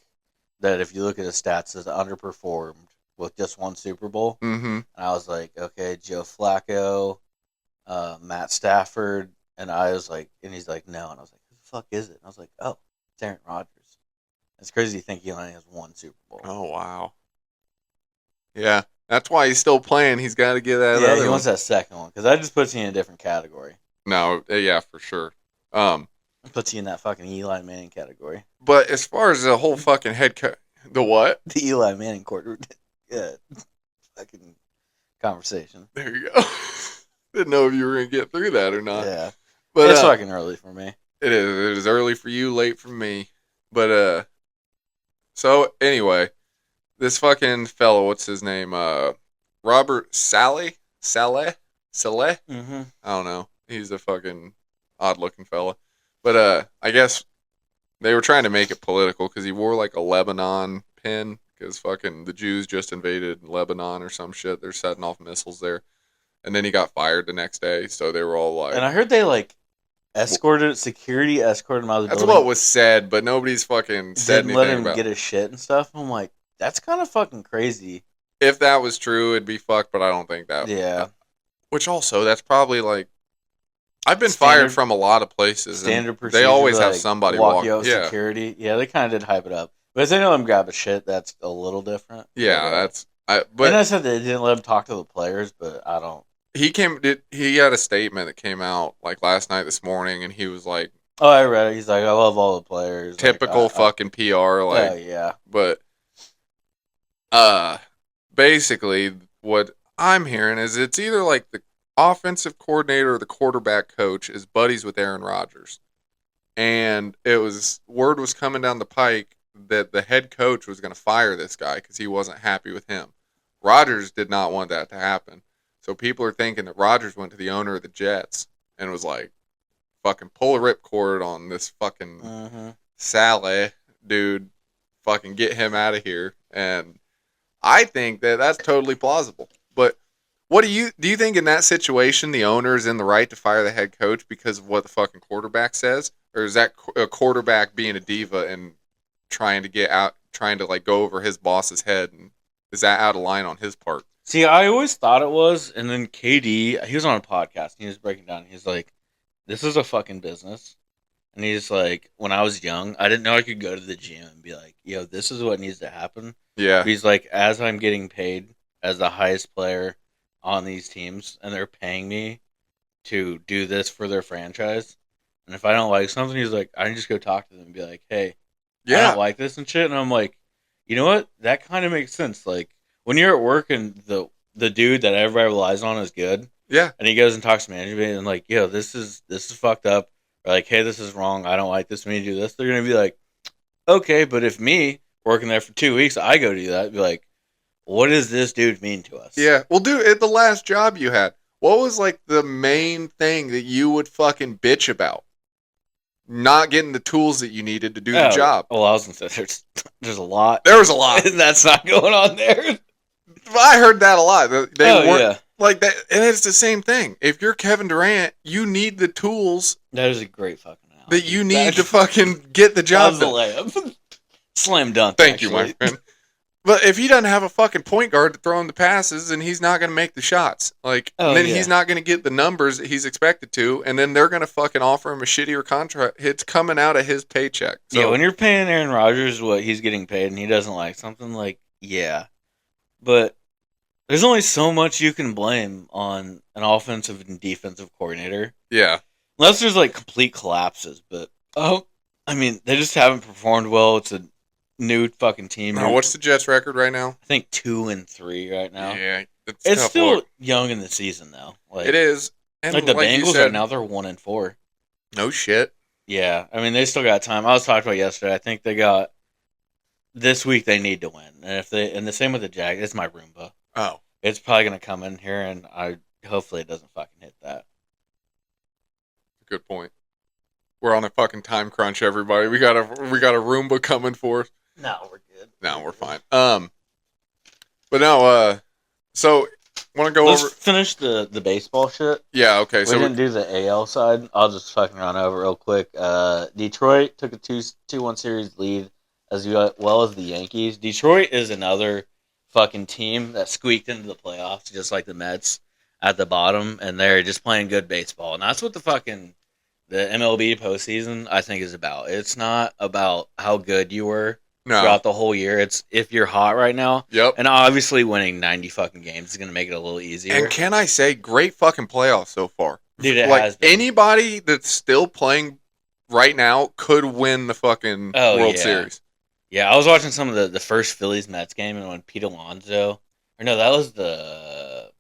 [SPEAKER 1] that, if you look at his stats, has underperformed with just one Super Bowl?
[SPEAKER 2] mm-hmm.
[SPEAKER 1] And I was like, okay, Joe Flacco, Matt Stafford, and I was like, and he's like, no, and I was like, who the fuck is it? And I was like, oh, it's Aaron Rodgers. It's crazy to think he only has one Super Bowl.
[SPEAKER 2] Oh wow, yeah, that's why he's still playing. He's got to get that
[SPEAKER 1] Yeah,
[SPEAKER 2] other
[SPEAKER 1] he
[SPEAKER 2] one.
[SPEAKER 1] wants that second one because that just puts you in a different category.
[SPEAKER 2] No, yeah, for sure.
[SPEAKER 1] It puts you in that fucking Eli Manning category.
[SPEAKER 2] But as far as the whole fucking head coach, the what?
[SPEAKER 1] The Eli Manning quarter, yeah, fucking conversation.
[SPEAKER 2] There you go. Didn't know if you were gonna get through that or not.
[SPEAKER 1] Yeah,
[SPEAKER 2] But
[SPEAKER 1] it's fucking early for me.
[SPEAKER 2] it is. It is early for you, late for me. But so anyway, this fucking fellow, what's his name? Robert Saleh.
[SPEAKER 1] Mm-hmm.
[SPEAKER 2] I don't know. He's a fucking odd looking fella. But I guess they were trying to make it political because he wore like a Lebanon pin because fucking the Jews just invaded Lebanon or some shit. They're setting off missiles there. And then he got fired the next day, so they were all like,
[SPEAKER 1] And I heard they like security escorted him out of the
[SPEAKER 2] that's
[SPEAKER 1] building.
[SPEAKER 2] what was said, but nobody's fucking said
[SPEAKER 1] Didn't let
[SPEAKER 2] anything
[SPEAKER 1] him
[SPEAKER 2] about
[SPEAKER 1] get his shit and stuff. I'm like, that's kind of fucking crazy.
[SPEAKER 2] if that was true, it'd be fucked, but I don't think that.
[SPEAKER 1] Yeah.
[SPEAKER 2] Which also, that's probably like, I've been
[SPEAKER 1] Standard-
[SPEAKER 2] fired from a lot of places.
[SPEAKER 1] Standard
[SPEAKER 2] And
[SPEAKER 1] procedure.
[SPEAKER 2] they always
[SPEAKER 1] to,
[SPEAKER 2] have
[SPEAKER 1] like,
[SPEAKER 2] somebody
[SPEAKER 1] walk you out with
[SPEAKER 2] Yeah,
[SPEAKER 1] security. Yeah, they kind of did hype it up. But if they don't let him grab a shit, that's a little different.
[SPEAKER 2] yeah,
[SPEAKER 1] But,
[SPEAKER 2] that's.
[SPEAKER 1] and
[SPEAKER 2] But
[SPEAKER 1] I said they didn't let him talk to the players, but I don't.
[SPEAKER 2] he had a statement that came out like last night, this morning, and he was like,
[SPEAKER 1] Oh, I read it. He's like, I love all the players.
[SPEAKER 2] typical
[SPEAKER 1] like,
[SPEAKER 2] fucking PR, like,
[SPEAKER 1] oh, yeah.
[SPEAKER 2] but basically what I'm hearing is it's either like the offensive coordinator or the quarterback coach is buddies with Aaron Rodgers. And word was coming down the pike that the head coach was going to fire this guy because he wasn't happy with him. Rodgers did not want that to happen. So people are thinking that Rodgers went to the owner of the Jets and was like, fucking pull a ripcord on this fucking
[SPEAKER 1] Mm-hmm.
[SPEAKER 2] Saleh dude, fucking get him out of here. And I think that that's totally plausible. But what do you think in that situation the owner is in the right to fire the head coach because of what the fucking quarterback says, or is that a quarterback being a diva and trying to like go over his boss's head and is that out of line on his part?
[SPEAKER 1] See, I always thought it was, and then KD, he was on a podcast, and he was breaking down. He's like, "This is a fucking business," and he's like, "When I was young, I didn't know I could go to the gym and be like, yo, this is what needs to happen."
[SPEAKER 2] Yeah.
[SPEAKER 1] But he's like, as I'm getting paid as the highest player on these teams, and they're paying me to do this for their franchise, and if I don't like something, he's like, I can just go talk to them and be like, hey, I
[SPEAKER 2] Yeah.
[SPEAKER 1] don't like this and shit. And I'm like, you know what? That kind of makes sense. Like when you're at work and the dude that everybody relies on is good,
[SPEAKER 2] Yeah.
[SPEAKER 1] and he goes and talks to management and like, yo, this is fucked up. Or like, hey, this is wrong. I don't like this. We need to do this. They're gonna be like, okay, but if me working there for 2 weeks, I go do that, I'd be like, what does this dude mean to us?
[SPEAKER 2] Yeah. Well, dude, at the last job you had, what was like the main thing that you would fucking bitch about? Not getting the tools that you needed to do the job.
[SPEAKER 1] Well, I was gonna say there's a lot.
[SPEAKER 2] There was a lot.
[SPEAKER 1] That's not going on there.
[SPEAKER 2] I heard that a lot. They weren't
[SPEAKER 1] yeah.
[SPEAKER 2] like that, and it's the same thing. If you're Kevin Durant, you need the tools
[SPEAKER 1] That is a great fucking analogy.
[SPEAKER 2] that you need to fucking get the job
[SPEAKER 1] That was
[SPEAKER 2] done.
[SPEAKER 1] the layup. Slam dunk.
[SPEAKER 2] Thank you, my friend. But if he doesn't have a fucking point guard to throw him the passes, then he's not going to make the shots. Like, and then he's not going to get the numbers that he's expected to, and then they're going to fucking offer him a shittier contract. It's coming out of his paycheck. So,
[SPEAKER 1] yeah, when you're paying Aaron Rodgers what he's getting paid and he doesn't like something, like, yeah. But there's only so much you can blame on an offensive and defensive coordinator.
[SPEAKER 2] Yeah.
[SPEAKER 1] Unless there's, like, complete collapses. But, I mean, they just haven't performed well. It's a new fucking team.
[SPEAKER 2] Now, what's the Jets' record right now?
[SPEAKER 1] I think 2-3 right now.
[SPEAKER 2] Yeah,
[SPEAKER 1] it's still young in the season though. Like,
[SPEAKER 2] it is. And
[SPEAKER 1] like the Bengals right now, they're 1-4.
[SPEAKER 2] No shit.
[SPEAKER 1] Yeah, I mean they still got time. I was talking about yesterday. I think they got this week. They need to win, and the same with the Jags. It's my Roomba.
[SPEAKER 2] Oh,
[SPEAKER 1] it's probably gonna come in here, and hopefully it doesn't fucking hit that.
[SPEAKER 2] Good point. We're on a fucking time crunch, everybody. We got a Roomba coming for us.
[SPEAKER 1] No, we're good.
[SPEAKER 2] No, we're fine. But no, so want to go
[SPEAKER 1] Let's
[SPEAKER 2] over
[SPEAKER 1] finish the baseball shit.
[SPEAKER 2] Yeah, okay.
[SPEAKER 1] We
[SPEAKER 2] So
[SPEAKER 1] didn't do the AL side. I'll just fucking run over real quick. Detroit took a 2-1 series lead as well as the Yankees. Detroit is another fucking team that squeaked into the playoffs, just like the Mets at the bottom, and they're just playing good baseball. And that's what the MLB postseason, I think, is about. It's not about how good you were throughout the whole year. It's if you're hot right now.
[SPEAKER 2] Yep.
[SPEAKER 1] And obviously winning 90 fucking games is going to make it a little easier.
[SPEAKER 2] And can I say, great fucking playoffs so far.
[SPEAKER 1] Dude, it
[SPEAKER 2] like,
[SPEAKER 1] has been.
[SPEAKER 2] Anybody that's still playing right now could win the fucking World Series.
[SPEAKER 1] Yeah, I was watching some of the first Phillies-Mets game, and when Pete Alonso... Or no, that was the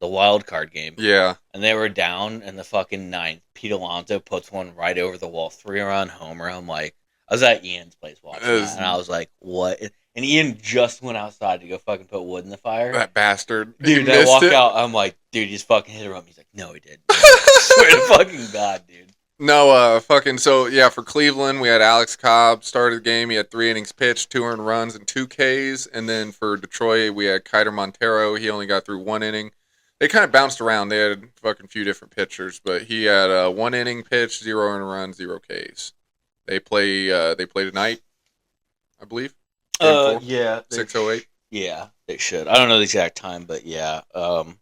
[SPEAKER 1] wild card game.
[SPEAKER 2] Yeah.
[SPEAKER 1] And they were down in the fucking ninth. Pete Alonso puts one right over the wall, 3-run homer. I'm like... I was at Ian's place watching that, and I was like, what? And Ian just went outside to go fucking put wood in the fire.
[SPEAKER 2] That bastard.
[SPEAKER 1] Dude, I walked out, I'm like, dude, he's fucking hit him. He's like, no, he did. I swear to fucking God, dude.
[SPEAKER 2] No, so, yeah, for Cleveland, we had Alex Cobb started the game. He had 3 innings pitched, 2 earned runs, and 2 Ks. And then for Detroit, we had Keiser Montero. He only got through 1 inning. They kind of bounced around. They had a fucking few different pitchers, but he had 1 inning pitched, 0 earned runs, 0 Ks. They play tonight, I believe.
[SPEAKER 1] Yeah.
[SPEAKER 2] 6:08.
[SPEAKER 1] Yeah, they should. I don't know the exact time, but yeah.
[SPEAKER 2] And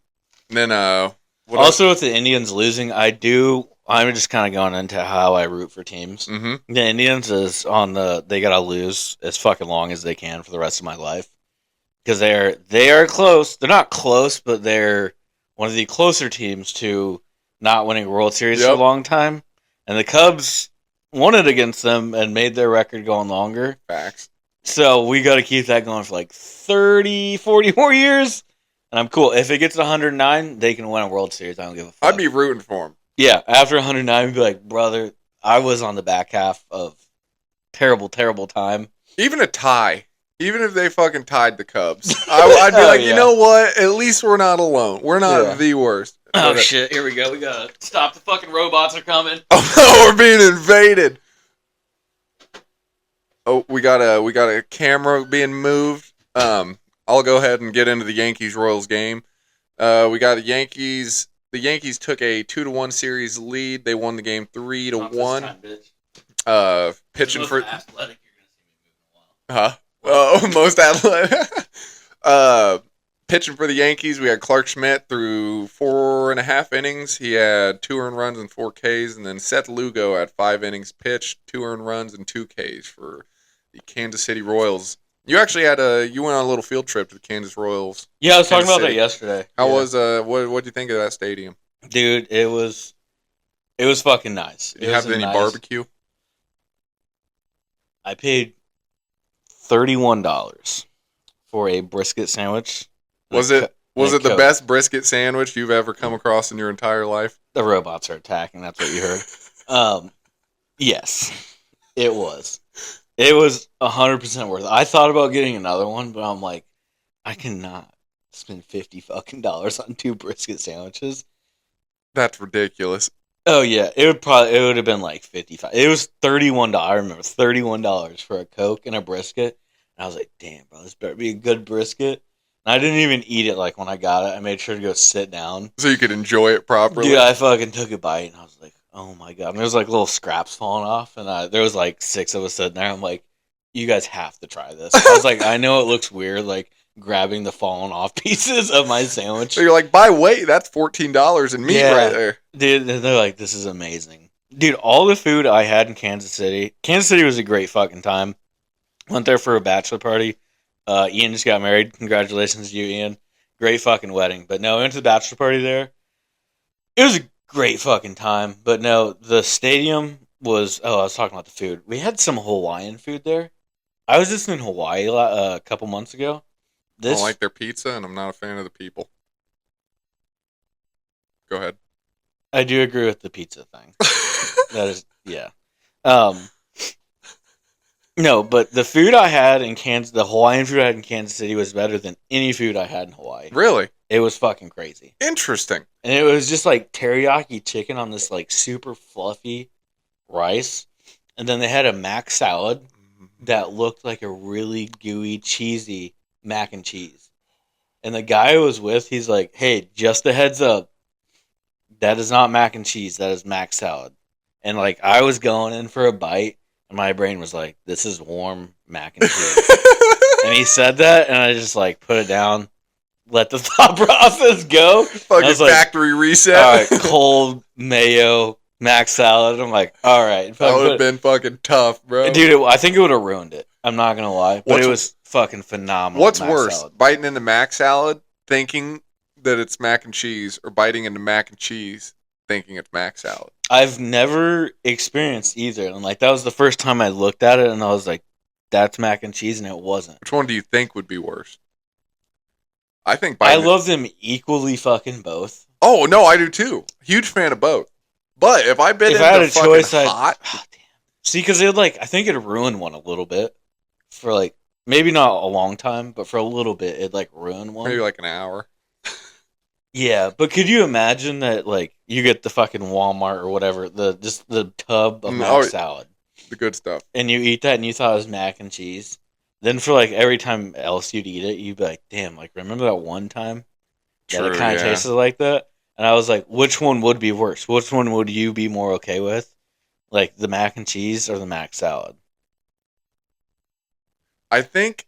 [SPEAKER 2] then
[SPEAKER 1] also with the Indians losing, I'm just kind of going into how I root for teams.
[SPEAKER 2] Mm-hmm.
[SPEAKER 1] The Indians they gotta lose as fucking long as they can for the rest of my life because they are close. They're not close, but they're one of the closer teams to not winning a World Series for a long time. And the Cubs won it against them and made their record going longer.
[SPEAKER 2] Facts.
[SPEAKER 1] So we got to keep that going for like 30, 40 more years. And I'm cool. If it gets to 109, they can win a World Series. I don't give a fuck.
[SPEAKER 2] I'd be rooting for them.
[SPEAKER 1] Yeah, after 109, I'd be like, brother, I was on the back half of terrible, terrible time.
[SPEAKER 2] Even a tie. Even if they fucking tied the Cubs. I'd be like, you know what? At least we're not alone. We're not the worst.
[SPEAKER 1] Oh, shit. Here we go. We got to stop. The fucking robots are coming.
[SPEAKER 2] Oh, no, we're being invaded. Oh, we got a camera being moved. I'll go ahead and get into the Yankees-Royals game. We got the Yankees. The Yankees took a 2-1 series lead. They won the game 3-1. Pitching for...
[SPEAKER 1] Athletic you're gonna see me moving a while.
[SPEAKER 2] Huh? Most athletic. Pitching for the Yankees, we had Clark Schmidt through 4.5 innings. He had 2 earned runs and 4 Ks. And then Seth Lugo had 5 innings pitched, 2 earned runs and 2 Ks for the Kansas City Royals. You actually you went on a little field trip to the Kansas Royals.
[SPEAKER 1] Yeah, I was talking
[SPEAKER 2] Kansas
[SPEAKER 1] about that
[SPEAKER 2] City.
[SPEAKER 1] yesterday.
[SPEAKER 2] How was what'd you think of that stadium?
[SPEAKER 1] Dude, it was fucking nice.
[SPEAKER 2] Did you have any barbecue?
[SPEAKER 1] I paid $31 for a brisket sandwich.
[SPEAKER 2] Was it the best brisket sandwich you've ever come across in your entire life?
[SPEAKER 1] The robots are attacking. That's what you heard. Yes, it was. It was 100% worth it. I thought about getting another one, but I'm like, I cannot spend $50 on 2 brisket sandwiches.
[SPEAKER 2] That's ridiculous.
[SPEAKER 1] Oh yeah, it would have been like 55. It was $31. I remember $31 for a Coke and a brisket. And I was like, damn, bro, this better be a good brisket. And I didn't even eat it like when I got it. I made sure to go sit down
[SPEAKER 2] so you could enjoy it properly.
[SPEAKER 1] Dude, I fucking took a bite and I was like, oh my god. And there was like little scraps falling off, and there was like 6 of us sitting there. I'm like, you guys have to try this. I was like, I know it looks weird, like grabbing the fallen off pieces of my sandwich.
[SPEAKER 2] So you're like, by weight, that's $14 in meat right there.
[SPEAKER 1] Dude, they're like, this is amazing. Dude, all the food I had in Kansas City was a great fucking time. Went there for a bachelor party. Ian just got married. Congratulations to you, Ian. Great fucking wedding. But no, I went to the bachelor party there. It was a great fucking time. But no, the stadium was... Oh, I was talking about the food. We had some Hawaiian food there. I was just in Hawaii a couple months ago.
[SPEAKER 2] I don't like their pizza, and I'm not a fan of the people. Go ahead.
[SPEAKER 1] I do agree with the pizza thing. That is... Yeah. No, but the food I had in Kansas... The Hawaiian food I had in Kansas City was better than any food I had in Hawaii.
[SPEAKER 2] Really?
[SPEAKER 1] It was fucking crazy.
[SPEAKER 2] Interesting.
[SPEAKER 1] And it was just like teriyaki chicken on this like super fluffy rice. And then they had a mac salad that looked like a really gooey, cheesy mac and cheese. And the guy I was with, he's like, hey, just a heads up. That is not mac and cheese. That is mac salad. And like I was going in for a bite, and my brain was like, this is warm mac and cheese. And he said that, and I just like put it down. Let the thought process go.
[SPEAKER 2] Fucking factory reset.
[SPEAKER 1] All right, cold mayo mac salad. I'm like, all right.
[SPEAKER 2] That would have been fucking tough, bro.
[SPEAKER 1] Dude, I think it would have ruined it. I'm not going to lie. But it was fucking phenomenal.
[SPEAKER 2] What's worse, biting into mac salad thinking that it's mac and cheese, or biting into mac and cheese thinking it's mac salad?
[SPEAKER 1] I've never experienced either. And like that was the first time I looked at it, and I was like, that's mac and cheese, and it wasn't.
[SPEAKER 2] Which one do you think would be worse? I think
[SPEAKER 1] I love them equally fucking both.
[SPEAKER 2] Oh, no, I do too. Huge fan of both. But if I bit into
[SPEAKER 1] had a
[SPEAKER 2] fucking
[SPEAKER 1] choice,
[SPEAKER 2] hot...
[SPEAKER 1] Oh, damn. See, because it like, I think it'd ruin one a little bit. For like, maybe not a long time, but for a little bit, it'd like ruin one.
[SPEAKER 2] Maybe like an hour.
[SPEAKER 1] Yeah, but could you imagine that like, you get the fucking Walmart or whatever, just the tub of mac salad.
[SPEAKER 2] The good stuff.
[SPEAKER 1] And you eat that and you thought it was mac and cheese. Then for like every time else you'd eat it, you'd be like, damn, like remember that one time that it kind of tasted like that? And I was like, which one would be worse? Which one would you be more okay with? Like the mac and cheese or the mac salad?
[SPEAKER 2] I think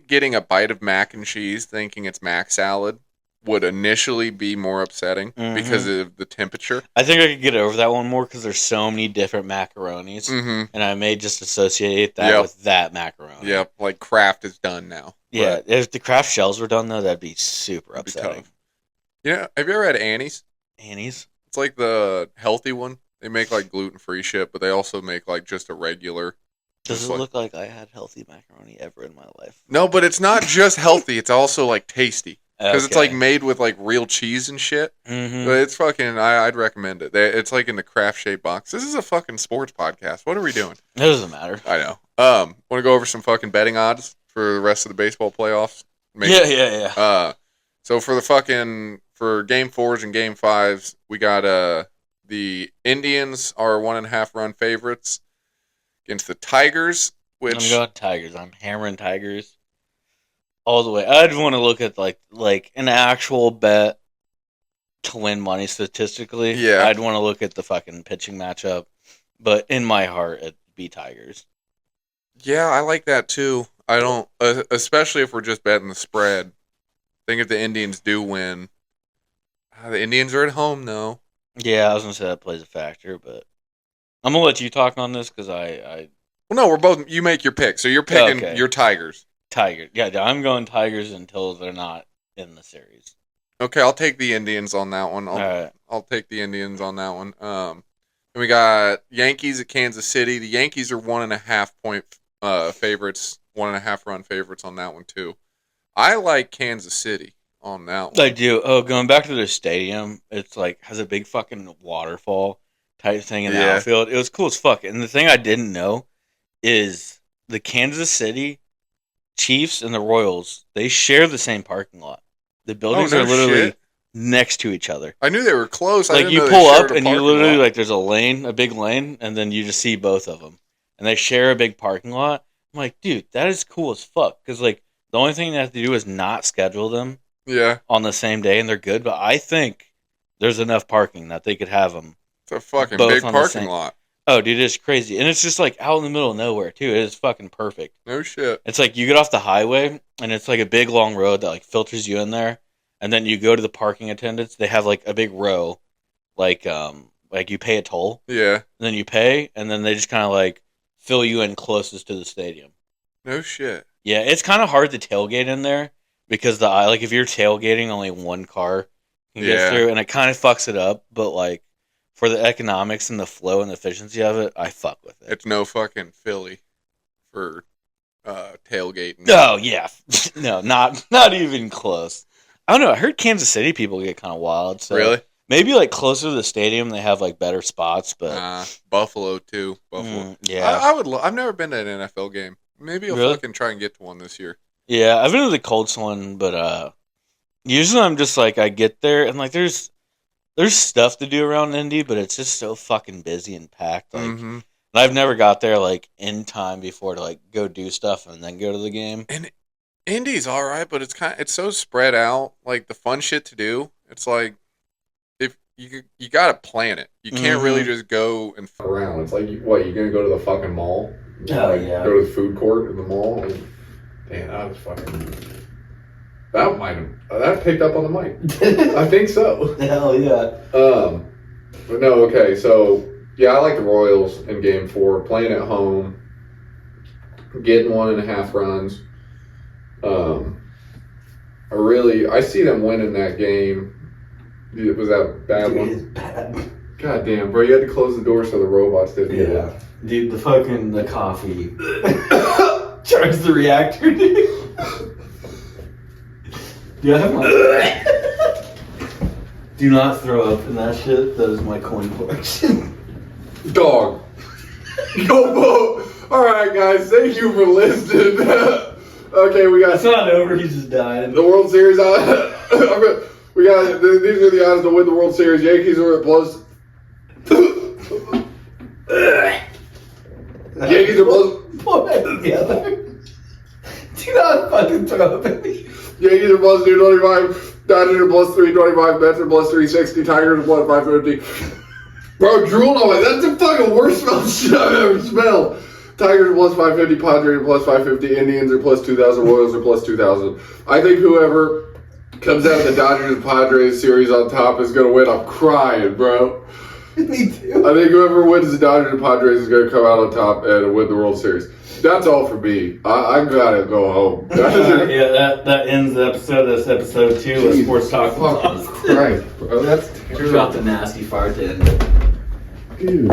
[SPEAKER 2] getting a bite of mac and cheese thinking it's mac salad would initially be more upsetting because of the temperature.
[SPEAKER 1] I think I could get over that one more because there's so many different macaronis, and I may just associate that with that macaroni.
[SPEAKER 2] Yep, like Kraft is done now.
[SPEAKER 1] Yeah, but if the Kraft shells were done though, that'd be super upsetting.
[SPEAKER 2] Yeah, have you ever had Annie's?
[SPEAKER 1] Annie's?
[SPEAKER 2] It's like the healthy one. They make like gluten-free shit, but they also make like just a regular.
[SPEAKER 1] Does it look like I had healthy macaroni ever in my life?
[SPEAKER 2] No, but it's not just healthy. It's also like tasty. Because it's like made with like real cheese and shit. But it's fucking, I'd recommend it. It's like in the Kraft shape box. This is a fucking sports podcast. What are we doing?
[SPEAKER 1] It doesn't matter.
[SPEAKER 2] I know. Want to go over some fucking betting odds for the rest of the baseball playoffs?
[SPEAKER 1] Yeah.
[SPEAKER 2] So for for game 4s and game 5s, we got the Indians are 1.5 run favorites against the Tigers, which
[SPEAKER 1] I'm going Tigers. I'm hammering Tigers all the way. I'd want to look at like an actual bet to win money statistically.
[SPEAKER 2] Yeah.
[SPEAKER 1] I'd want to look at the fucking pitching matchup, but in my heart, it'd be Tigers.
[SPEAKER 2] Yeah, I like that too. I don't, especially if we're just betting the spread. I think if the Indians do win, the Indians are at home though.
[SPEAKER 1] Yeah, I was gonna say that plays a factor, but I'm gonna let you talk on this because I
[SPEAKER 2] Well, no, we're both. You make your pick, so you're picking
[SPEAKER 1] okay.
[SPEAKER 2] your Tigers.
[SPEAKER 1] Tiger. Yeah, I'm going Tigers until they're not in the series.
[SPEAKER 2] Okay, I'll take the Indians on that one.
[SPEAKER 1] All right.
[SPEAKER 2] I'll take the Indians on that one. And we got Yankees at Kansas City. The Yankees are 1.5 point favorites, 1.5 run favorites on that one too. I like Kansas City on that one.
[SPEAKER 1] I do. Oh, going back to their stadium, it's like has a big fucking waterfall type thing in the outfield. It was cool as fuck. And the thing I didn't know is the Kansas City Chiefs and the Royals, they share the same parking lot. The buildings are literally next to each other.
[SPEAKER 2] I knew they were close.
[SPEAKER 1] Like you pull up and you literally like there's a lane, a big lane, and then you just see both of them, and they share a big parking lot. I'm like, dude, that is cool as fuck. Because like the only thing they have to do is not schedule them, on the same day, and they're good. But I think there's enough parking that they could have them.
[SPEAKER 2] It's a fucking big parking lot.
[SPEAKER 1] Oh, dude, it's crazy, and it's just like out in the middle of nowhere too. It is fucking perfect.
[SPEAKER 2] No shit.
[SPEAKER 1] It's like you get off the highway, and it's like a big long road that like filters you in there. And then you go to the parking attendants. They have like a big row, like you pay a toll.
[SPEAKER 2] Yeah. And
[SPEAKER 1] then you pay, and then they just kind of like fill you in closest to the stadium.
[SPEAKER 2] No shit.
[SPEAKER 1] Yeah, it's kind of hard to tailgate in there because like if you're tailgating, only one car can get through, and it kind of fucks it up. But like for the economics and the flow and the efficiency of it, I fuck with it.
[SPEAKER 2] It's no fucking Philly for tailgating.
[SPEAKER 1] Oh yeah, no, not even close. I don't know. I heard Kansas City people get kind of wild. So
[SPEAKER 2] really?
[SPEAKER 1] Maybe like closer to the stadium, they have like better spots. But
[SPEAKER 2] Buffalo too. Buffalo.
[SPEAKER 1] Yeah,
[SPEAKER 2] I would. I've never been to an NFL game. Maybe I'll fucking try and get to one this year.
[SPEAKER 1] Yeah, I've been to the Colts one, but usually I'm just like I get there and like there's stuff to do around Indy, but it's just so fucking busy and packed. Like and I've never got there like in time before to like go do stuff and then go to the game.
[SPEAKER 2] And Indy's all right, but it's so spread out. Like the fun shit to do, it's like if you gotta plan it. You can't really just go and fuck around. It's like what you gonna go to the fucking mall?
[SPEAKER 1] Oh yeah.
[SPEAKER 2] Go to the food court in the mall. And, damn, that was fucking. That might have that picked up on the mic. I think so.
[SPEAKER 1] Hell yeah.
[SPEAKER 2] But no, okay. So yeah, I like the Royals in Game 4, playing at home, getting 1.5 runs. I see them winning that game. Was that a bad one?
[SPEAKER 1] It's bad.
[SPEAKER 2] God damn, bro, you had to close the door so the robots didn't get it.
[SPEAKER 1] Dude, the coffee charged the reactor, dude. Dude, I have my... Do not throw up in that shit. That is my coin collection.
[SPEAKER 2] Dog. Go, Bo. All right, guys, thank you for listening. Okay, we got...
[SPEAKER 1] It's not over, he's just dying.
[SPEAKER 2] The World Series on... We got... These are the odds to win the World Series. Yankees are at plus... Yankees are plus...
[SPEAKER 1] Pull that together. Do not fucking throw up at me.
[SPEAKER 2] Yankees are plus 225. Dodgers are plus 325. Mets are plus 360. Tigers are plus 550. Bro, drool on it. That's the fucking worst smell shit I've ever smelled. Tigers are plus 550. Padres are plus 550. Indians are plus 2,000. Royals are plus 2,000. I think whoever comes out of the Dodgers and Padres series on top is going to win. I'm crying, bro.
[SPEAKER 1] Me too.
[SPEAKER 2] I think whoever wins the Dodgers and Padres is going to come out on top and win the World Series. That's all for me. I gotta go home.
[SPEAKER 1] Yeah, that ends the episode. That's episode 2 of Sports Talk.
[SPEAKER 2] Fucking Christ, bro. That's terrible.
[SPEAKER 1] Drop the nasty fart to end it.
[SPEAKER 2] Dude.